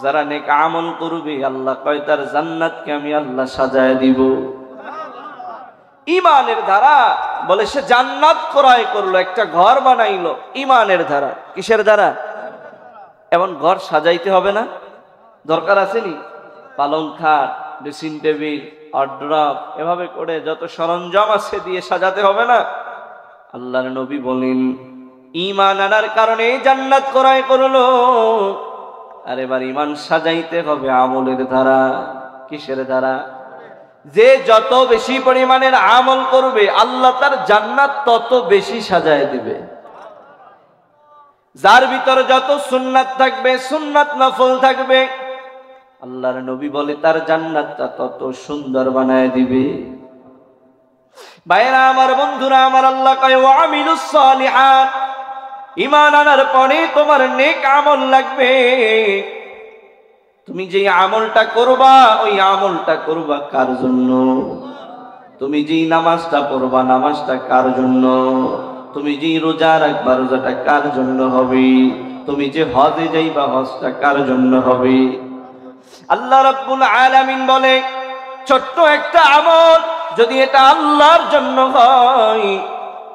যারা নেক আমল করবে আল্লাহ কয় তার জান্নাতকে আমি আল্লাহ সাজায় দিব। ঈমানের ধারা বলে সে জান্নাত ক্রয় করলো, একটা ঘর বানাইলো ঈমানের ধারা। কিসের দ্বারা? এমন ঘর সাজাইতে হবে না? দরকার আছে নি? পালং খাট, ড্রেসিং টেবিল, ওয়ারড্রব, এভাবে করে যত সরঞ্জাম আছে দিয়ে সাজাতে হবে না? আল্লাহর নবী বলেন ঈমান আনার কারণে জান্নাত ক্রয় করলো। আর এবার ঈমান সাজাইতে হবে আমলের দ্বারা। কিসের দ্বারা? যে যত বেশি পরিমাণের আমল করবে আল্লাহ তার জান্নাত তত বেশি সাজায় দিবে। যার ভিতরে যত সুন্নাত থাকবে, সুন্নাত নফল থাকবে, আল্লাহর নবী বলে তার জান্নাতটা তত সুন্দর বানায় দিবে। ভাইরা আমার, বন্ধুরা আমার, আল্লাহ কয় ওয়ামিলুস সলিহাত। ঈমান আনার পরে তোমার নেক আমল লাগবে। তুমি যে আমলটা করবা ওই আমলটা করবা কার জন্য? তুমি যে নামাজটা পড়বা নামাজটা কার জন্য? তুমি যে রোজা রাখবা রোজাটা কার জন্য হবে? তুমি যে হজে যাইবা হজটা কার জন্য হবে? আল্লাহ রাব্বুল আলামিন বলে ছোট্ট একটা আমল যদি এটা আল্লাহর জন্য হয়,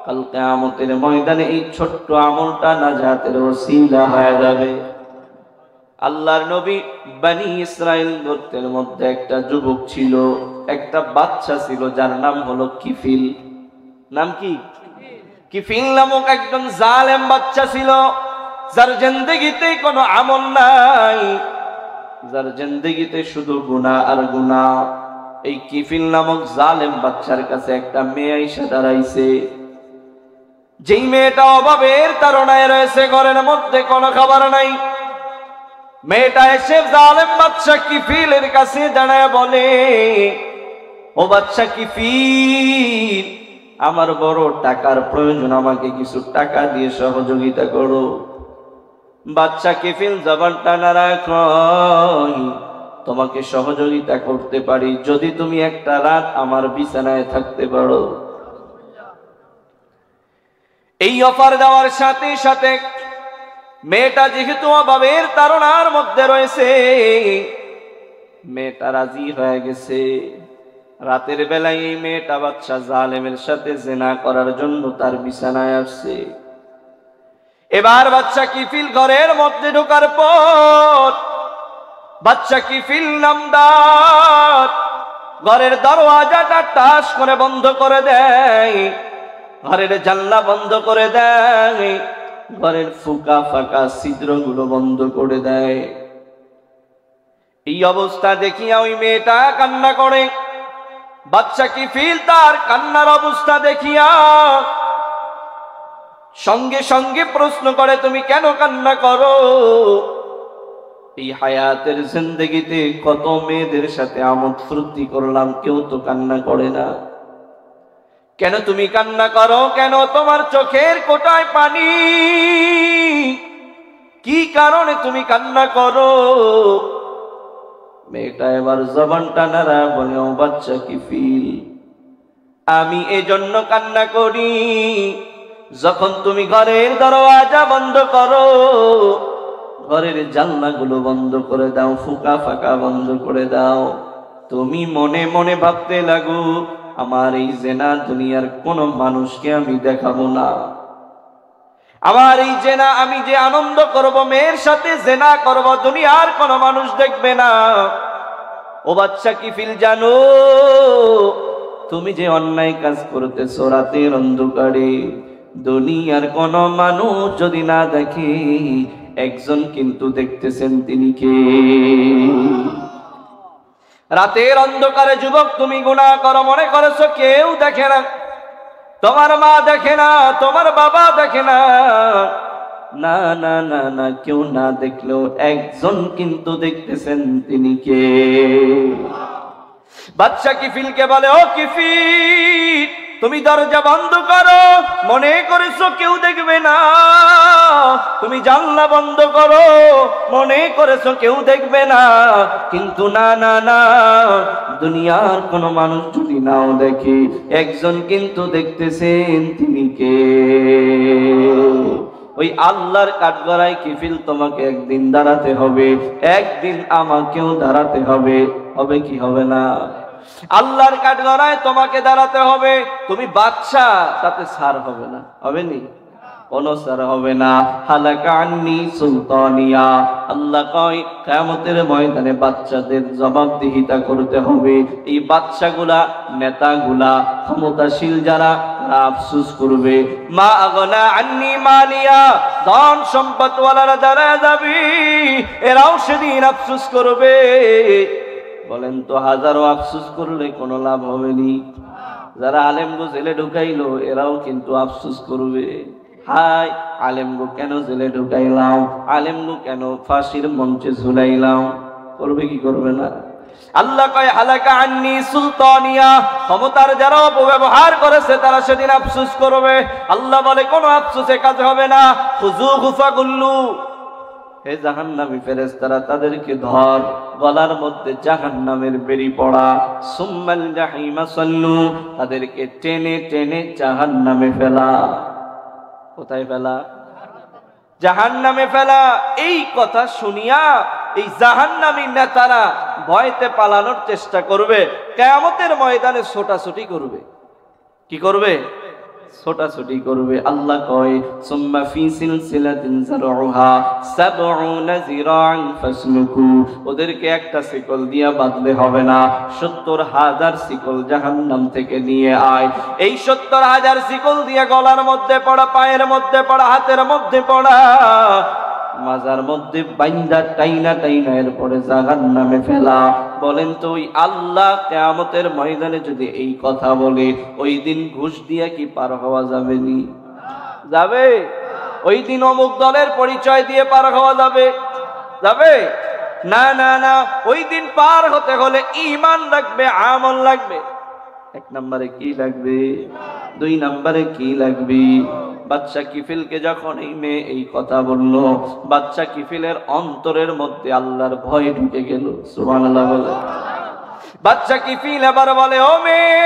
কাল কিয়ামতের ময়দানে এই ছোট্ট আমলটা নাজাতের ওসিলা হয়ে যাবে। আল্লাহর নবী বনি ইসরাইল গোত্রের মধ্যে একটা যুবক ছিল, একটা বাচ্চা ছিল যার নাম হলো কিফিল। নাম কি? কিফিল নামক একজন জালেম বাচ্চা ছিল, যার জিন্দেগিতে কোনো আমল নাই, যার জিন্দেগিতে শুধু গুনাহ আর গুনাহ। এই কিফিল নামক জালেম বাচ্চার কাছে একটা মেয়ে এসে দাঁড়াইছে। যেই মেয়েটা অভাবের তাড়নায় রয়েছে, ঘরের মধ্যে কোনো খাবার নাই। মেয়েটা এসে জালেম বাদশা কিফিলের কাছে দাঁড়ায় বলে, ও বাদশা কিফিল, আমার বড় টাকার প্রয়োজন, আমাকে কিছু টাকা দিয়ে সহযোগিতা করো। বাদশা কিফিল জবানটা নাড়া কয়, তোমাকে সহযোগিতা করতে পারি যদি তুমি একটা রাত আমার বিছানায় থাকতে পারো। এই অফার দেওয়ার সাথে সাথে মেয়েটা যেহেতু অভাবের তাড়নার মধ্যে রয়েছে, মেয়েটা রাজি হয়ে গেছে। রাতের বেলায় এই মেয়েটা বাদশা জালেমের সাথে জিনা করার জন্য তার বিছানায় আসছে। এবার বাদশা কিফিল ঘরের মধ্যে ঢোকার পর বাদশা কিফিল নামদার ঘরের দরওয়াজাটা টাস করে বন্ধ করে দেয়, ঘরের জানলা বন্ধ করে দেয়, ঘরের ফুকা ফাঁকা ছিদ্রগুলো বন্ধ করে দেয়। এই অবস্থা দেখিয়া ওই মেয়েটা কান্না করে। বাদশা কিফিল তার কান্নার অবস্থা দেখিয়া সঙ্গে সঙ্গে প্রশ্ন করে, তুমি কেন কান্না করো? এই হায়াতের জিন্দেগিতে কত মেয়েদের সাথে আমোদ ফুর্তি করলাম, কেউ তো কান্না করে না। কেন তুমি কান্না করো? কেন তোমার চোখের কোটায় পানি? কি কারণে তুমি কান্না করো? মেয়েটা এবার জবানটা নাড়া বলে, ও বাচ্চা কিফিল, আমি এজন্য কান্না করি, যখন তুমি ঘরের দরওয়াজা বন্ধ করো, ঘরের জানলাগুলো বন্ধ করে দাও, ফুকা ফাঁকা বন্ধ করে দাও, তুমি মনে মনে ভাবতে লাগো আমার এই জেনা দুনিয়ার কোন মানুষকে আমি দেখাবো না, আমার এই জেনা আমি যে আনন্দ করব, মেয়ের সাথে জেনা করব, দুনিয়ার কোন মানুষ দেখবে না। ও বাচ্চা কিফিল, জানো তুমি যে অন্যায় কাজ করতেছো রাতের অন্ধকারে, দুনিয়ার কোন মানুষ যদি না দেখে, একজন কিন্তু দেখতেছেন, তিনি কে? রাতের অন্ধকারে যুবক তুমি গুনাহ করো, মনে করেছো কেউ দেখে না, তোমার মা দেখে না, তোমার বাবা দেখে না, না না না না, কেউ না দেখলেও একজন কিন্তু দেখতেছেন, তিনি কে? বাদশা কিফিলকে বলে, ও কিফিল, তুমি দরজা বন্ধ করো, মনে করেছো কেউ দেখবে না। তুমি জানলা বন্ধ করো, মনে করেছো কেউ দেখবে না। কিন্তু না না না, দুনিয়ার কোন মানুষ যদি নাও দেখে, একজন কিন্তু দেখতেছেন, তিনি কে? ওই আল্লাহর কাঠগড়ায় কিফিল তোমাকে একদিন দাঁড়াতে হবে, একদিন আমাকেও দাঁড়াতে হবে। হবে কি হবে না? আল্লাহর কাঠগড়ায় তোমাকে দাঁড়াতে হবে। তুমি বাদশা, তাতে ছাড় হবে না। হবে নি? কোন ছাড় হবে না। হালাকা আন্নি সুলতানিয়া। আল্লাহ কয় কিয়ামতের ময়দানে বাচ্চাদের জবাবদিহিতা করতে হবে। এই বাচ্চাগুলা, নেতাগুলা, ক্ষমতাশীল যারা, তারা আফসোস করবে, মা আগনা আন্নি মালিয়া। ধন সম্পদওয়ালারা দাঁড়ায় যাবে, এরাও সেদিন আফসোস করবে। বলেন তো, হাজারো আফসোস করলে কোনো লাভ হবে নি? যারা আলেমগো জেলে ঢুকাইলো, এরাও কিন্তু আফসোস করবে। হাই, আলেমগো কেন জেলে ঢুকাইলাম, আলেমগো কেন ফাঁসির মঞ্চে ঝুলাইলাম? করবে কি করবে না? আল্লাহ কয় হালাকা আন্নি সুলতানিয়া। ক্ষমতার যারা অপব্যবহার করেছে, তারা সেদিন আফসোস করবে। আল্লাহ বলে কোনো আফসোসে কাজ হবে না। খুজু গুফাগুল্লু, হে জাহান্নামী ফেরেশতারা, তাদেরকে ধর, গলার মধ্যে জাহান্নামের বেরি পড়া। সুম্মাল জাহিমা সাল্লু, তাদেরকে টেনে টেনে জাহান্নামে ফেলা। কোথায় ফেলা? জাহান্নামে ফেলা। এই কথা শুনিয়া এই জাহান্নামী নেতারা ভয়তে পালানোর চেষ্টা করবে, কিয়ামতের ময়দানে ছোটাছুটি করবে। কি করবে? ছোটাছুটি করবে। আল্লাহ কয় সুম্মা ফি সিলসিলাতিন যারউহা ৭০ যিরাআন ফাসলুকু। ওদেরকে একটা শিকল দিয়া বাঁধলে হবে না, ৭০,০০০ শিকল জাহান্নাম থেকে নিয়ে আয়। এই ৭০,০০০ শিকল দিয়ে গলার মধ্যে পড়া, পায়ের মধ্যে পড়া, হাতের মধ্যে পড়া, মাজার মধ্যে বাইন্দা টাইনা টাইনা এরপরে জাহান্নামে ফেলা। বলেন তো, ওই আল্লাহ কিয়ামতের ময়দানে যদি এই কথা বলে, ওই দিন ঘুষ দিয়া কি পার হওয়া যাবে নি? যাবে? ওই দিন অমুক দলের পরিচয় দিয়ে পার হওয়া যাবে? যাবে না না না। ওই দিন পার হতে হলে ঈমান লাগবে, আমল লাগবে। এক নম্বরে কি লাগবে? ২ নম্বরে কি লাগবে? বাদশা কিফিলকে যখন এই মেয়ে এই কথা বলল, বাদশা কিফিলের অন্তরের মধ্যে আল্লাহর ভয় ঢুকে গেল। সুবহানাল্লাহ বলে। বাদশা কিফিল এবার বলে, ও মেয়ে,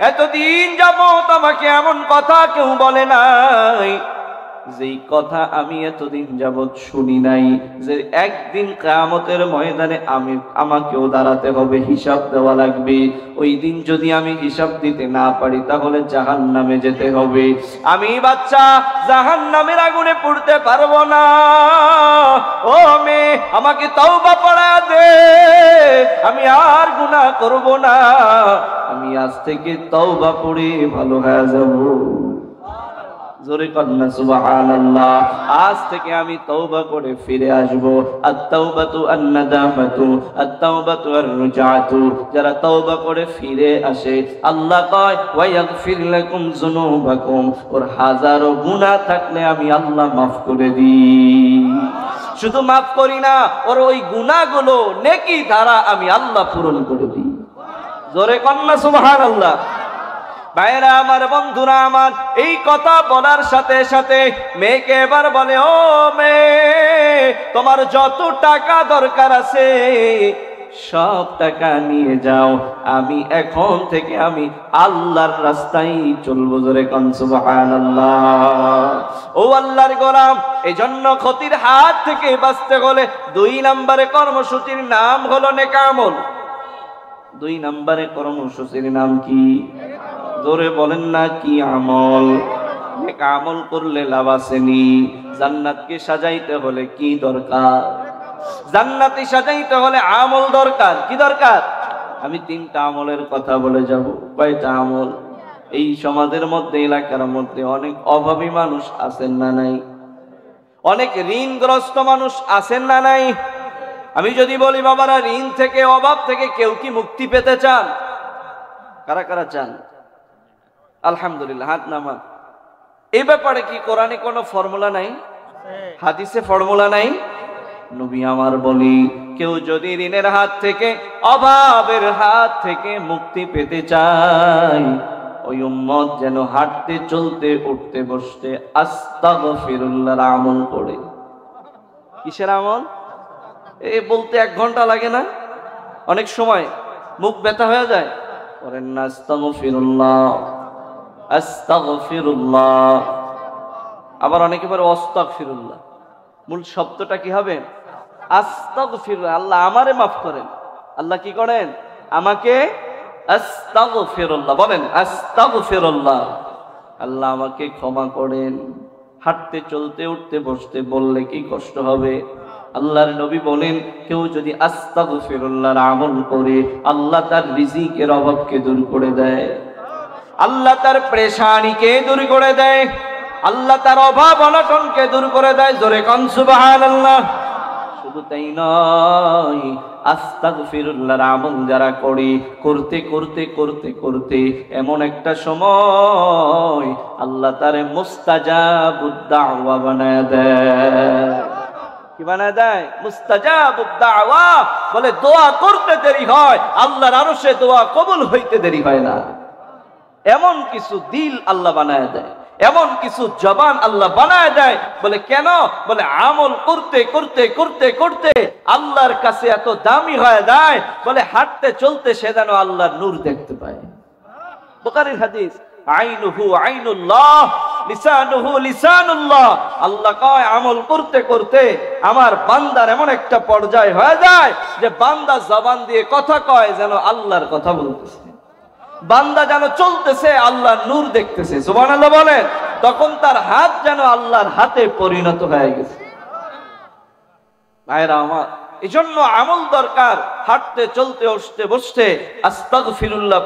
এতদিন যাবত আমাকে এমন কথা কেউ বলে নাই, যেই কথা আমি এতদিন যাবত শুনি নাই, যে একদিন কিয়ামতের ময়দানে আমাকেও দাঁড়াতে হবে, হিসাব দেওয়া লাগবে। ওই দিন যদি আমি হিসাব দিতে না পারি, তাহলে জাহান্নামে যেতে হবে। আমি বাচ্চা জাহান্নামের আগুনে পড়তে পারবো না। ও মেয়ে, আমাকে তওবা পড়া দে, আমি আর গুনাহ করব না। আমি আজ থেকে তওবা পড়ে ভালো হয়ে যাব। জোরে কন্না সুবহানাল্লাহ। আজ থেকে আমি তওবা করে ফিরে আসব। আত-তাওবাতু আন-নাদামাতু, আত-তাওবাতু আর-রুজআতু। যারা তওবা করে ফিরে আসে, আল্লাহ কয় ওয়া ইয়াগফির লাকুম যুনুবাকুম, ওর হাজারো গুনাহ থাকলে আমি আল্লাহ মাফ করে দিই। শুধু মাফ করি না, ওর ওই গুনাহগুলো নেকি দ্বারা আমি আল্লাহ পূরণ করে দিই। জোরে কন্না সুবহানাল্লাহ। ভাইরা আমার, বন্ধুরা আমার, এই কথা বলার সাথে সাথে মেয়েকে এবার বলে, ও মেয়ে, তোমার যত টাকা দরকার আছে সব টাকা নিয়ে যাও। আমি এখন থেকে আমি আল্লাহর রাস্তায় চলবো। জোরে কোন সুবহানাল্লাহ। ও আল্লাহর গোলাম, এজন্য ক্ষতির হাত থেকে বাঁচতে হলে ২ নম্বরে কর্মসূচির নাম হলো নেক আমল। ২ নম্বরে কর্মসূচির নাম কি? জোরে বলেন না, কি আমল? নেক আমল করলে লাভ আসেনি। জান্নাতকে সাজাইতে হলে কি দরকার? জান্নাতি সাজাইতে হলে আমল দরকার। কি দরকার? আমি ৩টা আমলের কথা বলে যাব। কয়টা আমল? এই সমাজের মধ্যে, এলাকার মধ্যে অনেক অভাবী মানুষ আছেন না নাই? অনেক ঋণগ্রস্ত মানুষ আছেন না নাই? আমি যদি বলি, বাবারা, ঋণ থেকে, অভাব থেকে কেউ কি মুক্তি পেতে চান? কারা কারা চান? আলহামদুলিল্লাহ, হাত নামান। এই ব্যাপারে কি কোরআনে কোনো ফর্মুলা নাই? হাদিসে ফর্মুলা নাই? নবী আমার বলি, কেউ যদি ঋণের হাত থেকে, অভাবের হাত থেকে মুক্তি পেতে চায়, ওই উম্মত যেন হাঁটতে চলতে উঠতে বসতে আস্তাগফিরুল্লাহর আমল করে। কিসের আমল? এই বলতে 1 ঘন্টা লাগে না? অনেক সময় মুখ ব্যথা হয়ে যায়, করেন না আস্তাগফিরুল্লাহ আস্তাগফিরুল্লাহ। আবার অনেকে বলে আস্তাগফিরুল্লাহ। মূল শব্দটা কি হবে? আস্তাগফিরুল্লাহ। আল্লাহ আমারে মাফ করেন। আল্লাহ কি করেন? আমাকে আস্তাগফিরুল্লাহ বলেন, আস্তাগফিরুল্লাহ। আল্লাহ আমাকে ক্ষমা করেন। হাঁটতে চলতে উঠতে বসতে বললে কি কষ্ট হবে? আল্লাহর নবী বলেন, কেউ যদি আস্তাগফিরুল্লাহর আমল করে, আল্লাহ তার রিজিকের অভাবকে দূর করে দেয়, আল্লাহ তার পেরেশানিকে দূর করে দেয়, আল্লাহ তার অভাব অনটনকে দূর করে দেয়। জোরে কান সুবহানাল্লাহ। শুধু তাই নয়, আস্তাগফিরুল্লাহর আমল যারা করে, করতে করতে করতে করতে এমন একটা সময় আল্লাহ তারে মুস্তাজাবুদ দাওয়া বানায় দেয়। কি বানায় দেয়? মুস্তাজাবুদ দাওয়া। বলে দোয়া করতে দেরি হয়, আল্লাহর আরশে দোয়া কবুল হইতে দেরি হয় না। এমন কিছু দিল আল্লাহ বানায় দেয়, এমন কিছু জবান আল্লাহ বানায় দেয়। বলে কেন? বলে আমল করতে করতে করতে করতে আল্লাহর কাছে এত দামি হয়ে যায়, বলে হাঁটতে চলতে সে যেন আল্লাহর নূর দেখতে পায়। বুখারীর হাদিস, আইনুহু আইনুল্লাহ লিসানুহু লিসানুল্লাহ। আল্লাহ কয়, আমল করতে করতে আমার বান্দার এমন একটা পর্যায় হয়ে যায় যে বান্দা জবান দিয়ে কথা কয় যেন আল্লাহর কথা বলতেছে, বান্দা যেন চলতেছে আল্লাহর নূর দেখতেছে। সুবহানাল্লাহ বলেন। তখন তার হাত যেন আল্লাহর হাতে পরিণত হয়ে গেছে। ভাইরা আমার, এজন্য আমল দরকার। হাঁটতে চলতে উঠতে বসতে আস্তাগফিরুল্লাহ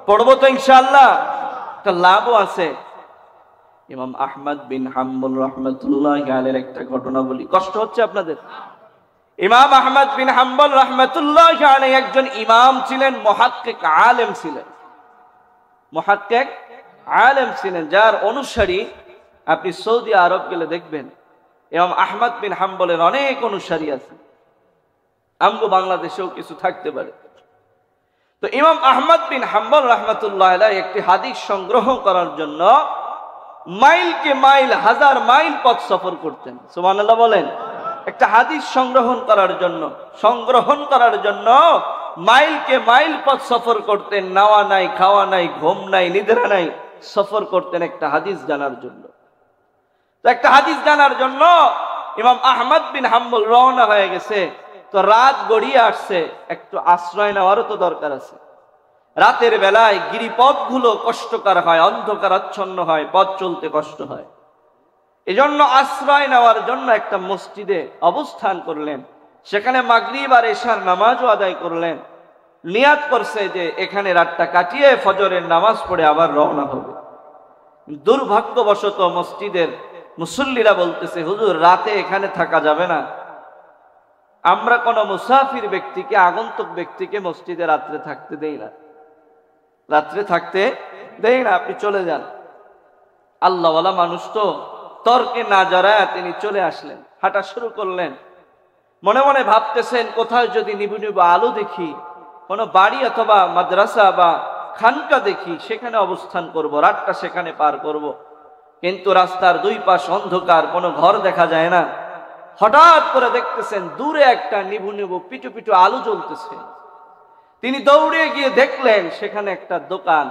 পড়বো তো ইনশাআল্লাহ। একটা লাভও আছে। ইমাম আহমদ বিন হাম্বল রাহমাতুল্লাহি আলাইহির একটা ঘটনা বলি, কষ্ট হচ্ছে আপনাদের? ইমাম আহমদ বিন হাম্বল রাহমাতুল্লাহি আলাইহি একজন ইমাম ছিলেন, মুহাক্কিক আলেম ছিলেন, মুহাক্কিক আলেম ছিলেন, যার অনুসারী আপনি সৌদি আরব গেলে দেখবেন ইমাম আহমদ বিন হাম্বলের অনেক অনুসারী আছে। আমগো বাংলাদেশেও কিছু থাকতে পারে। তো ইমাম আহমদ বিন হাম্বল রাহমাতুল্লাহি আলাইহি একটি হাদিস সংগ্রহ করার জন্য মাইলকে মাইল, 1000 মাইল পথ সফর করতেন। সুবহানাল্লাহ বলেন। একটা হাদিস সংগ্রহণ করার জন্য মাইলকে মাইল পথ সফর করতেন। নাওয়া নাই, খাওয়া নাই, ঘুম নাই, নিদ্রা নাই, সফর করতেন একটা হাদিস জানার জন্য। তো একটা হাদিস জানার জন্য ইমাম আহমদ বিন হাম্বল রওনা হয়ে গেছে। তো রাত গড়িয়ে আসছে, একটু আশ্রয় নেওয়ারও তো দরকার আছে। রাতের বেলায় গিরিপথগুলো কষ্টকর হয়, অন্ধকারাচ্ছন্ন হয়, পথ চলতে কষ্ট হয়। এজন্য আশ্রয় নেওয়ার জন্য একটা মসজিদে অবস্থান করলেন। সেখানে মাগরিব আর এশার নামাজও আদায় করলেন। নিয়াত করছে যে এখানে রাতটা কাটিয়ে ফজরের নামাজ পড়ে আবার রওনা হবে। দুর্ভাগ্যবশত মসজিদের মুসল্লিরা বলতেছে, হুজুর রাতে এখানে থাকা যাবে না। আমরা কোন মুসাফির ব্যক্তিকে, আগন্তুক ব্যক্তিকে মসজিদে রাত্রে থাকতে দেই না, আপনি চলে যান। আল্লাহওয়ালা মানুষ তো, তর্কে না জড়ায় তিনি চলে আসলেন, হাঁটা শুরু করলেন। মনে মনে ভাবতেছেন, কোথায় যদি নিবু নিবু আলো দেখি, কোনো বাড়ি অথবা মাদ্রাসা বা খানকা দেখি, সেখানে অবস্থান করব, রাতটা সেখানে পার করব। কিন্তু রাস্তার দুই পাশ অন্ধকার, কোনো ঘর দেখা যায় না। হঠাৎ করে দেখতেছেন দূরে একটা নিবু নিবু পিটু পিটু আলো জ্বলতেছে। তিনি দৌড়ে গিয়ে দেখলেন সেখানে একটা দোকান,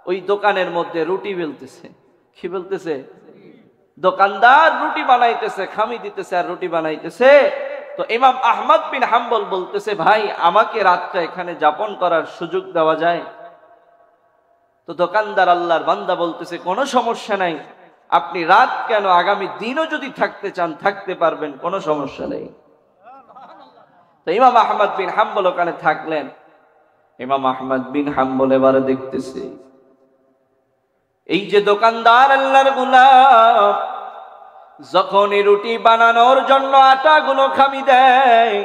ওই দোকানের মধ্যে রুটি বেলতেছে। কি বেলতেছে? দোকানদার রুটি বানাইতেছে, খামি দিতেছে আর রুটি বানাইতেছে। তো ইমাম আহমদ বিন হাম্বল বলতেছে, ভাই আমাকে রাতটা এখানে যাপন করার সুযোগ দেওয়া যায়? তো দোকানদার আল্লাহর বান্দা বলতেছে, কোনো সমস্যা নাই, আপনি রাত কেন, আগামী দিনও যদি থাকতে চান থাকতে পারবেন, কোনো সমস্যা নেই। তো ইমাম আহমদ বিন হাম্বল ওখানে থাকলেন। ইমাম আহমদ বিন হাম্বল এবারে দেখতেছে, এই যে দোকানদার আল্লাহর গোলাম যখনই রুটি বানানোর জন্য আটাগুলো খামি দেয়,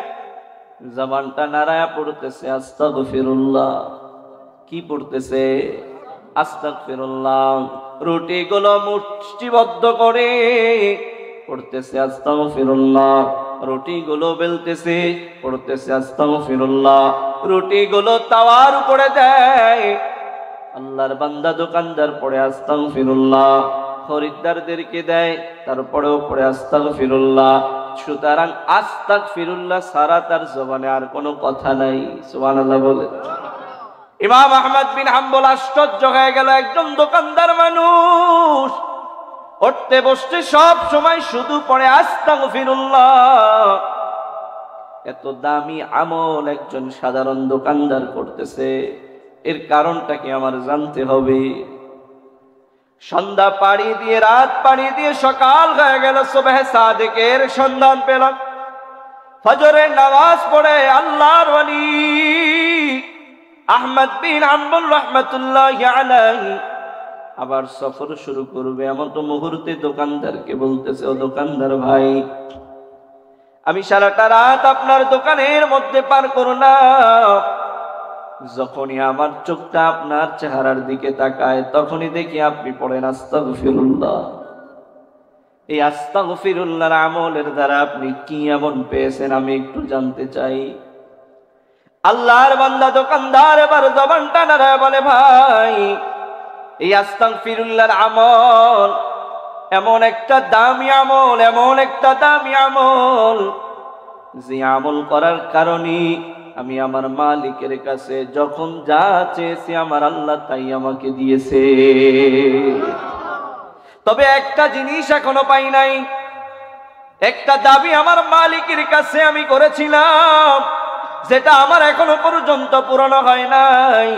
জবানটা নাড়ায়া পড়তেছে আস্তাগফিরুল্লাহ। কি পড়তেছে? আস্তাগফিরুল্লাহ। রুটিগুলো মুষ্টিবদ্ধ করে পড়তেছে আস্তাগফিরুল্লাহ। রুটিগুলো বেলতেছে, পড়তেছে আস্তাগফিরুল্লাহ। রুটিগুলো তাওয়ার উপরে দেয়, আল্লাহর বান্দা দোকানদার পড়ে আস্তাগফিরুল্লাহ। খরিদ্দারদেরকে দেয়, তারপরেও পড়ে আস্তাগফিরুল্লাহ। সুতরাং আস্তাগফিরুল্লাহ সারা তার জবানে আর কোনো কথা নাই। সুবহানাল্লাহ বলে। ইমাম আহমদ বিন হাম্বল আশ্চর্য হয়ে গেল, একজন দোকানদার মানুষ উঠতে বসতে সব সময় শুধু পড়ে আস্তাগফিরুল্লাহ। এত দামি আমল একজন সাধারণ দোকানদার করতেছে, এর কারণটা কি আমার জানতে হবে। সন্ধ্যা পাড়ি দিয়ে, রাত পাড়ি দিয়ে সকাল হয়ে গেল, সুবহ সাদিকের সন্ধান পেলাম। ফজরের নামাজ পড়ে আল্লাহর ওয়ালি আহমদ বিন হাম্বল রাহমাতুল্লাহি আলাইহি আবার সফর শুরু করবে। এমন তো মুহূর্তে দোকানদারকে বলতেছে, ও দোকানদার ভাই, আমি সারাটা রাত আপনার দোকানের মধ্যে পার করলাম। যখনই আমার চোখটা আপনার চেহারার দিকে তাকায়, তখনই দেখি আপনি পড়েন আস্তাগফিরুল্লাহ। এই আস্তাগফিরুল্লাহর আমলের দ্বারা আপনি কি এমন পেয়েছেন আমি একটু জানতে চাই। আল্লাহর বান্দা দোকানদার এবার জবানটা নাড়ায় বলে, ভাই, এই আস্তাগফিরুল্লাহর আমল এমন একটা দামি আমল, এমন একটা দামি আমল, যে আমল করার কারণে আমি আমার মালিকের কাছে যখন যা চেয়েছি আমার আল্লাহ তাই আমাকে দিয়েছে। তবে একটা জিনিস এখনো পাই নাই, একটা দাবি আমার মালিকের কাছে আমি করেছিলাম, যেটা আমার এখনো পর্যন্ত পূরণ হয় নাই।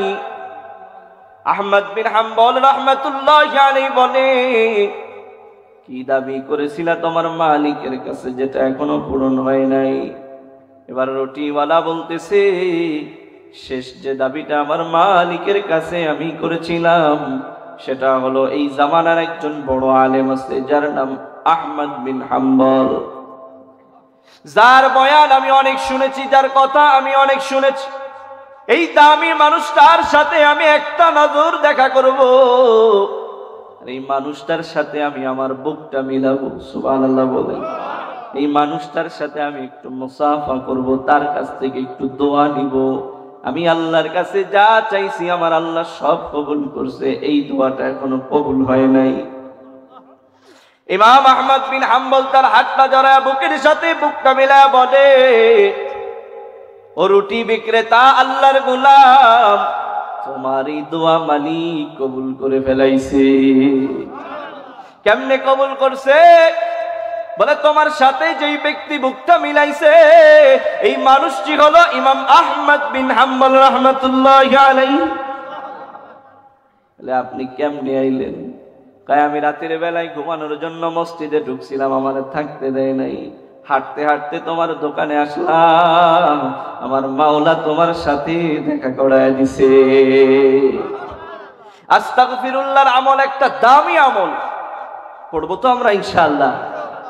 আহমদ বিন হাম্বল রাহমাতুল্লাহি আলাইহি বলে, কি দাবি করেছিলা তোমার মালিকের কাছে যেটা এখনো পূরণ হয় নাই? এবার রুটিওয়ালা বলতেছে, শেষ যে দাবিটা আমার মালিকের কাছে আমি করেছিলাম সেটা হলো, এই জামানার একজন বড় আলেম আছে যার নাম আহমদ বিন হাম্বল, যার বয়ান আমি অনেক শুনেছি, যার কথা আমি অনেক শুনেছি। এই দামি মানুষটার সাথে আমি একটা নজর দেখা করব, এই মানুষটার সাথে আমি আমার বুকটা মিলাবো। সুবহানাল্লাহ বলেন। এই মানুষটার সাথে আমি একটু মুসাফা করব, তার কাছ থেকে একটু দোয়া নিব। আমি আল্লাহর কাছে যা চাইছি আমার আল্লাহ সব কবুল করছে, এই দোয়াটা এখনো কবুল হয় নাই। ইমাম আহমদ বিন হাম্বল তার হাতটা জড়ায় বুকের সাথে বুকটা মিলায় বলে, ও রুটি বিক্রেতা আল্লাহর গোলাম, তোমার এই দোয়া মালিক কবুল করে ফেলাইছে। কেমনে কবুল করছে? বলে, তোমার সাথে যেই ব্যক্তি বুকটা মিলাইছে এই মানুষটি হলো ইমাম আহমদ বিন হাম্বল রাহমাতুল্লাহি আলাইহি। বলে, আপনি কেমনে আইলেন? কয়, আমি রাতের বেলায় ঘুমানোর জন্য মসজিদে ঢুকছিলাম, আমার থাকতে দেয় নাই। হাঁটতে হাঁটতে তোমার দোকানে আসলাম, আমার মাওলা তোমার সাথে দেখা করায় দিছে। আস্তাগফিরুল্লাহর আমল একটা দামি আমল, পড়বো তো আমরা ইনশাআল্লাহ।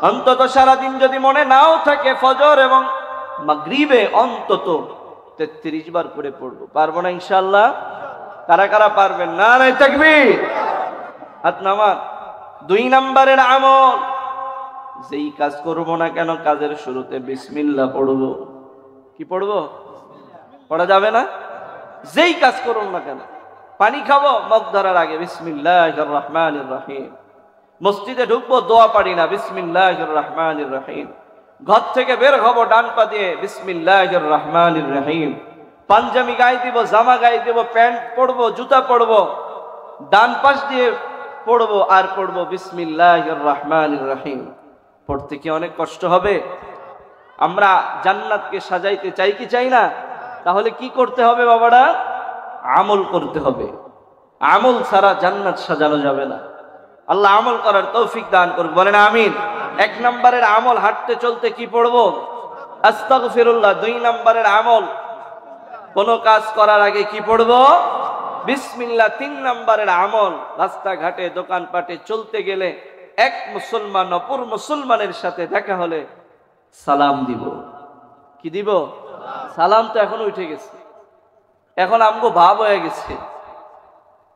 অন্তত সারাদিন যদি মনে নাও থাকে, ফজর এবং মাগরিবে অন্তত 33 বার করে পড়বো। পারবো না ইনশাআল্লাহ? কারা কারা পারবেন? নারায়ে তাকবীর, হাত নামান। 2 নম্বরের আমল, যেই কাজ করবো না কেন কাজের শুরুতে বিসমিল্লাহ পড়বো। কি পড়বো? পড়া যাবে না? যেই কাজ করবো না কেন, পানি খাবো, মগ ধরার আগে বিসমিল্লাহির রহমানির রহিম। মসজিদে ঢুকবো, দোয়া পারি না, বিসমিল্লাহির রহমানির রহিম। ঘর থেকে বের হবো, ডান পা দিয়ে বিসমিল্লাহির রহমানির রহিম। পাঞ্জাবি গায়ে দিব, জামা গায়ে দিব, প্যান্ট পরবো, জুতা পরবো, ডান পাশ দিয়ে পড়বো আর পড়বো বিসমিল্লাহির রহমানির রহিম। পড়তে কি অনেক কষ্ট হবে? আমরা জান্নাতকে সাজাইতে চাই কি চাই না? তাহলে কি করতে হবে বাবারা? আমল করতে হবে। আমল ছাড়া জান্নাত সাজানো যাবে না। আল্লাহ আমল করার তৌফিক দান করুক, বলেন আমিন। 1 নম্বরের আমল, হাঁটতে চলতে কি পড়বো? আস্তাগফিরুল্লাহ। 2 নম্বরের আমল, কোন কাজ করার আগে কি পড়বো? বিসমিল্লাহ। 3 নম্বরের আমল, রাস্তাঘাটে দোকানপাটে চলতে গেলে এক মুসলমান অপর মুসলমানের সাথে দেখা হলে সালাম দিব। কি দিব? সালাম তো এখন উঠে গেছে, এখন আমগো ভাব হয়ে গেছে।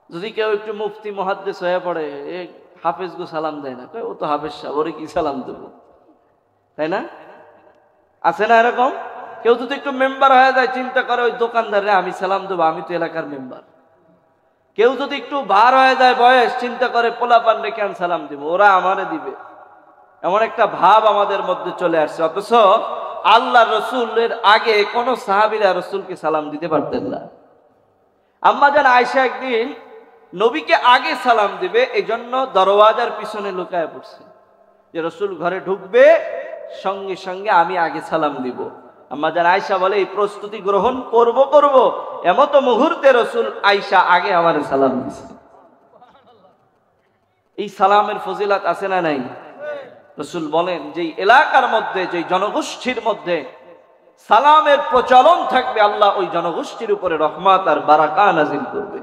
যদি কেউ একটু মুফতি মুহাদ্দিস হয়ে পড়ে, এ হাফেজ গো সালাম দেয় না, ও তো হাফেজ সাহেব, ওরে কি সালাম দেবো, তাই না? আছে না এরকম? কেউ যদি একটু মেম্বার হয়ে যায়, চিন্তা করে ওই দোকানদারে আমি সালাম দেবো, আমি তো এলাকার মেম্বার। কেউ যদি একটু ভার হয়ে যায় বয়স, চিন্তা করে পোলাপান রেখে আমি সালাম দিব, ওরা আমারে দিবে। এমন একটা ভাব আমাদের মধ্যে চলে আসছে। অথচ আল্লাহ রসুলের আগে কোন সাহাবীরা রসুলকে সালাম দিতে পারতেন না। আম্মা জান আয়েশা একদিন নবীকে আগে সালাম দিবে, এই জন্য দরওয়াজার পিছনে লুকায় পড়ছে, যে রসুল ঘরে ঢুকবে সঙ্গে সঙ্গে আমি আগে সালাম দিব। আম্মা জান আয়েশা বলে, এই প্রস্তুতি গ্রহণ করব এমত মুহূর্তে রসুল আয়েশা আগে আমার সালাম দিছে। এই সালামের ফজিলত আছে না নাই? রসুল বলেন, যে এলাকার মধ্যে, যে জনগোষ্ঠীর মধ্যে সালামের প্রচলন থাকবে, আল্লাহ ওই জনগোষ্ঠীর উপরে রহমত আর বারাকা নাজিল করবে।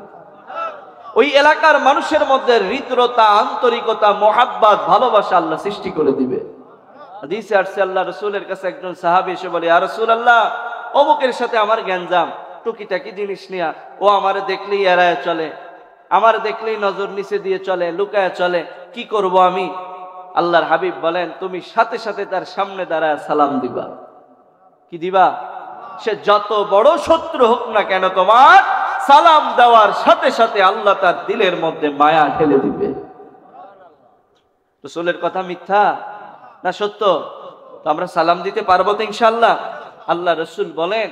ওই এলাকার মানুষের মধ্যে হৃদ্রতা, আন্তরিকতা, মোহাব্বত, ভালোবাসা আল্লাহ সৃষ্টি করে দিবে। হাদিসে আসছে, আল্লাহ রসুলের কাছে একজন সাহাবী এসে বলে, ইয়া রাসূলুল্লাহ, অমুকের সাথে আমার গ্যাঞ্জাম, টুকিটাকি জিনিস নিয়া, ও আমারে দেখলেই এড়ায় চলে, আমার দেখলেই নজর নিচে দিয়ে চলে, লুকায় চলে, কি করব আমি? আল্লাহর হাবিব বলেন, তুমি সাথে সাথে তার সামনে দাঁড়ায় সালাম দিবা। কি দিবা? সে যত বড় শত্রু হোক না কেন, তোমার সালাম দেওয়ার সাথে সাথে আল্লাহ তার দিলের মধ্যে মায়া ঢেলে দিবে। রাসূলের কথা মিথ্যা না সত্য? তো আমরা সালাম দিতে পারবো তো ইনশাআল্লাহ। আল্লাহ রসুল বলেন,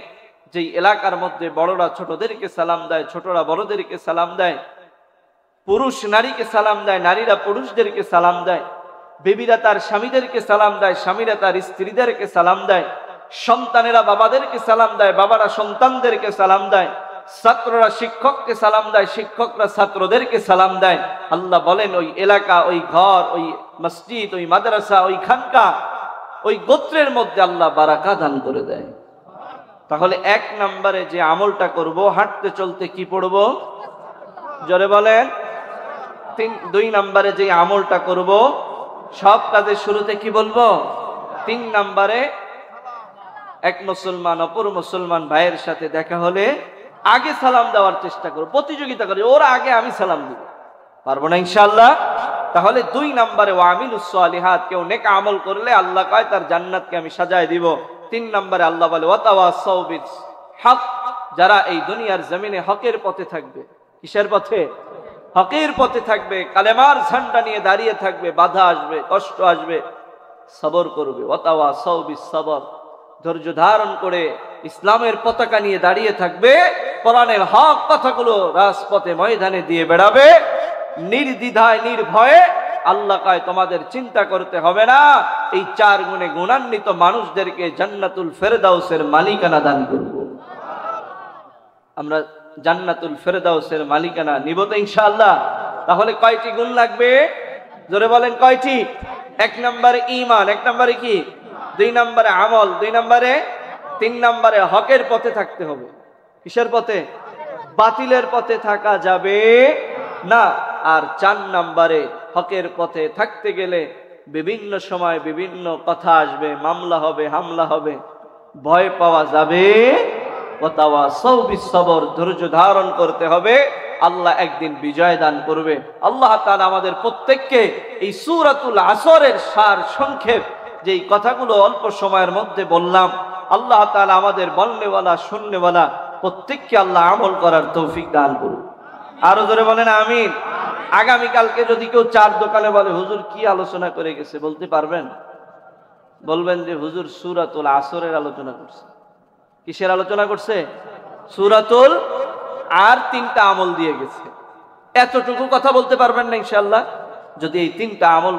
যে এলাকার মধ্যে বড়রা ছোটদেরকে সালাম দেয়, ছোটরা বড়দেরকে সালাম দেয়, পুরুষ নারীকে সালাম দেয়, নারীরা পুরুষদেরকে সালাম দেয়, বেবিরা তার স্বামীদেরকে সালাম দেয়, স্বামীরা তার স্ত্রীদেরকে সালাম দেয়, সন্তানেরা বাবাদেরকে সালাম দেয়, বাবারা সন্তানদেরকে সালাম দেয়, ছাত্ররা শিক্ষককে সালাম দেয়, শিক্ষকরা ছাত্রদেরকে সালাম দেয়। আল্লাহ বলেন, ওই এলাকা, ওই ঘর, ওই মসজিদ, ওই মাদ্রাসা, ওই খানকা, ওই গোত্রের মধ্যে আল্লাহ বারাকা দান করে দেয়। তাহলে এক নম্বরে যে আমলটা করব, হাঁটতে চলতে কি পড়ব? জোরে বলেন। দুই নম্বরে যে আমলটা করব, সব কাজের শুরুতে কি বলবো? 3 নম্বরে এক মুসলমান অপর মুসলমান ভাইয়ের সাথে দেখা হলে আগে সালাম দেওয়ার চেষ্টা করব, প্রতিযোগিতা করি, ওর আগে আমি সালাম দিব। পারবো না ইনশাআল্লাহ? তাহলে 2 নম্বরে ওয়ামিলুস সালিহাত, কেউ নেক আমল করলে আল্লাহ কয় তার জান্নাতকে আমি সাজায় দিব। 3 নম্বরে আল্লাহ বলে ওয়াতাওয়াসাউ বিল হক, যারা এই দুনিয়ার জমিনে হকের পথে থাকবে। কিসের পথে? হকের পথে থাকবে, কালেমার ঝান্ডা নিয়ে দাঁড়িয়ে থাকবে, বাধা আসবে, কষ্ট আসবে, সবর করবে। ওয়াতাওয়াসাউ বিস সবর, ধৈর্য ধারণ করে ইসলামের পতাকা নিয়ে দাঁড়িয়ে থাকবে, কোরআনের হক কথাগুলো রাজপথে ময়দানে দিয়ে বেড়াবে, নির্দ্বিধায় নির্ভয়ে। আল্লাহ কয় তোমাদের চিন্তা করতে হবে না, এই 4 গুণে গুণান্বিত মানুষদেরকে জান্নাতুল ফেরদাউসের মালিকানা দান করব। আমরা জান্নাতুল ফেরদাউসের মালিকানা নিব তো ইনশাআল্লাহ। তাহলে কয়টি গুণ লাগবে? জোরে বলেন কয়টি? 1 নম্বরে ঈমান, 1 নম্বরে কি? 2 নম্বরে আমল, 2 নম্বরে, 3 নম্বরে হকের পথে থাকতে হবে। কিসের পথে? বাতিলের পথে থাকা যাবে না। আর 4 নম্বরে হকের পথে থাকতে গেলে বিভিন্ন সময় বিভিন্ন কথা আসবে, মামলা হবে, হামলা হবে, ভয় পাওয়া যাবে। ওয়াতাওয়াসাউ বিস সবর, ধৈর্য ধারণ করতে হবে, আল্লাহ একদিন বিজয় দান করবে। আল্লাহ তাআলা আমাদের প্রত্যেককে এই সূরাতুল আসরের সার সংক্ষেপ যেই কথাগুলো অল্প সময়ের মধ্যে বললাম, আল্লাহ তাআলা আমাদের বলনেওয়ালা শুননেওয়ালা প্রত্যেককে আল্লাহ আমল করার তৌফিক দান করুন। আরো জোরে বলেন আমিন। আগামীকালকে যদি কেউ 4 দোকানে বলে, হুজুর কি আলোচনা করে গেছে, বলতে পারবেন? বলবেন যে হুজুর সূরাতুল আসরের আলোচনা করছে। কিসের আলোচনা করছে? সূরাতুল, আর 3টা আমল দিয়ে গেছে। এতটুকু কথা বলতে পারবেন না ইনশাআল্লাহ? যদি এই 3টা আমল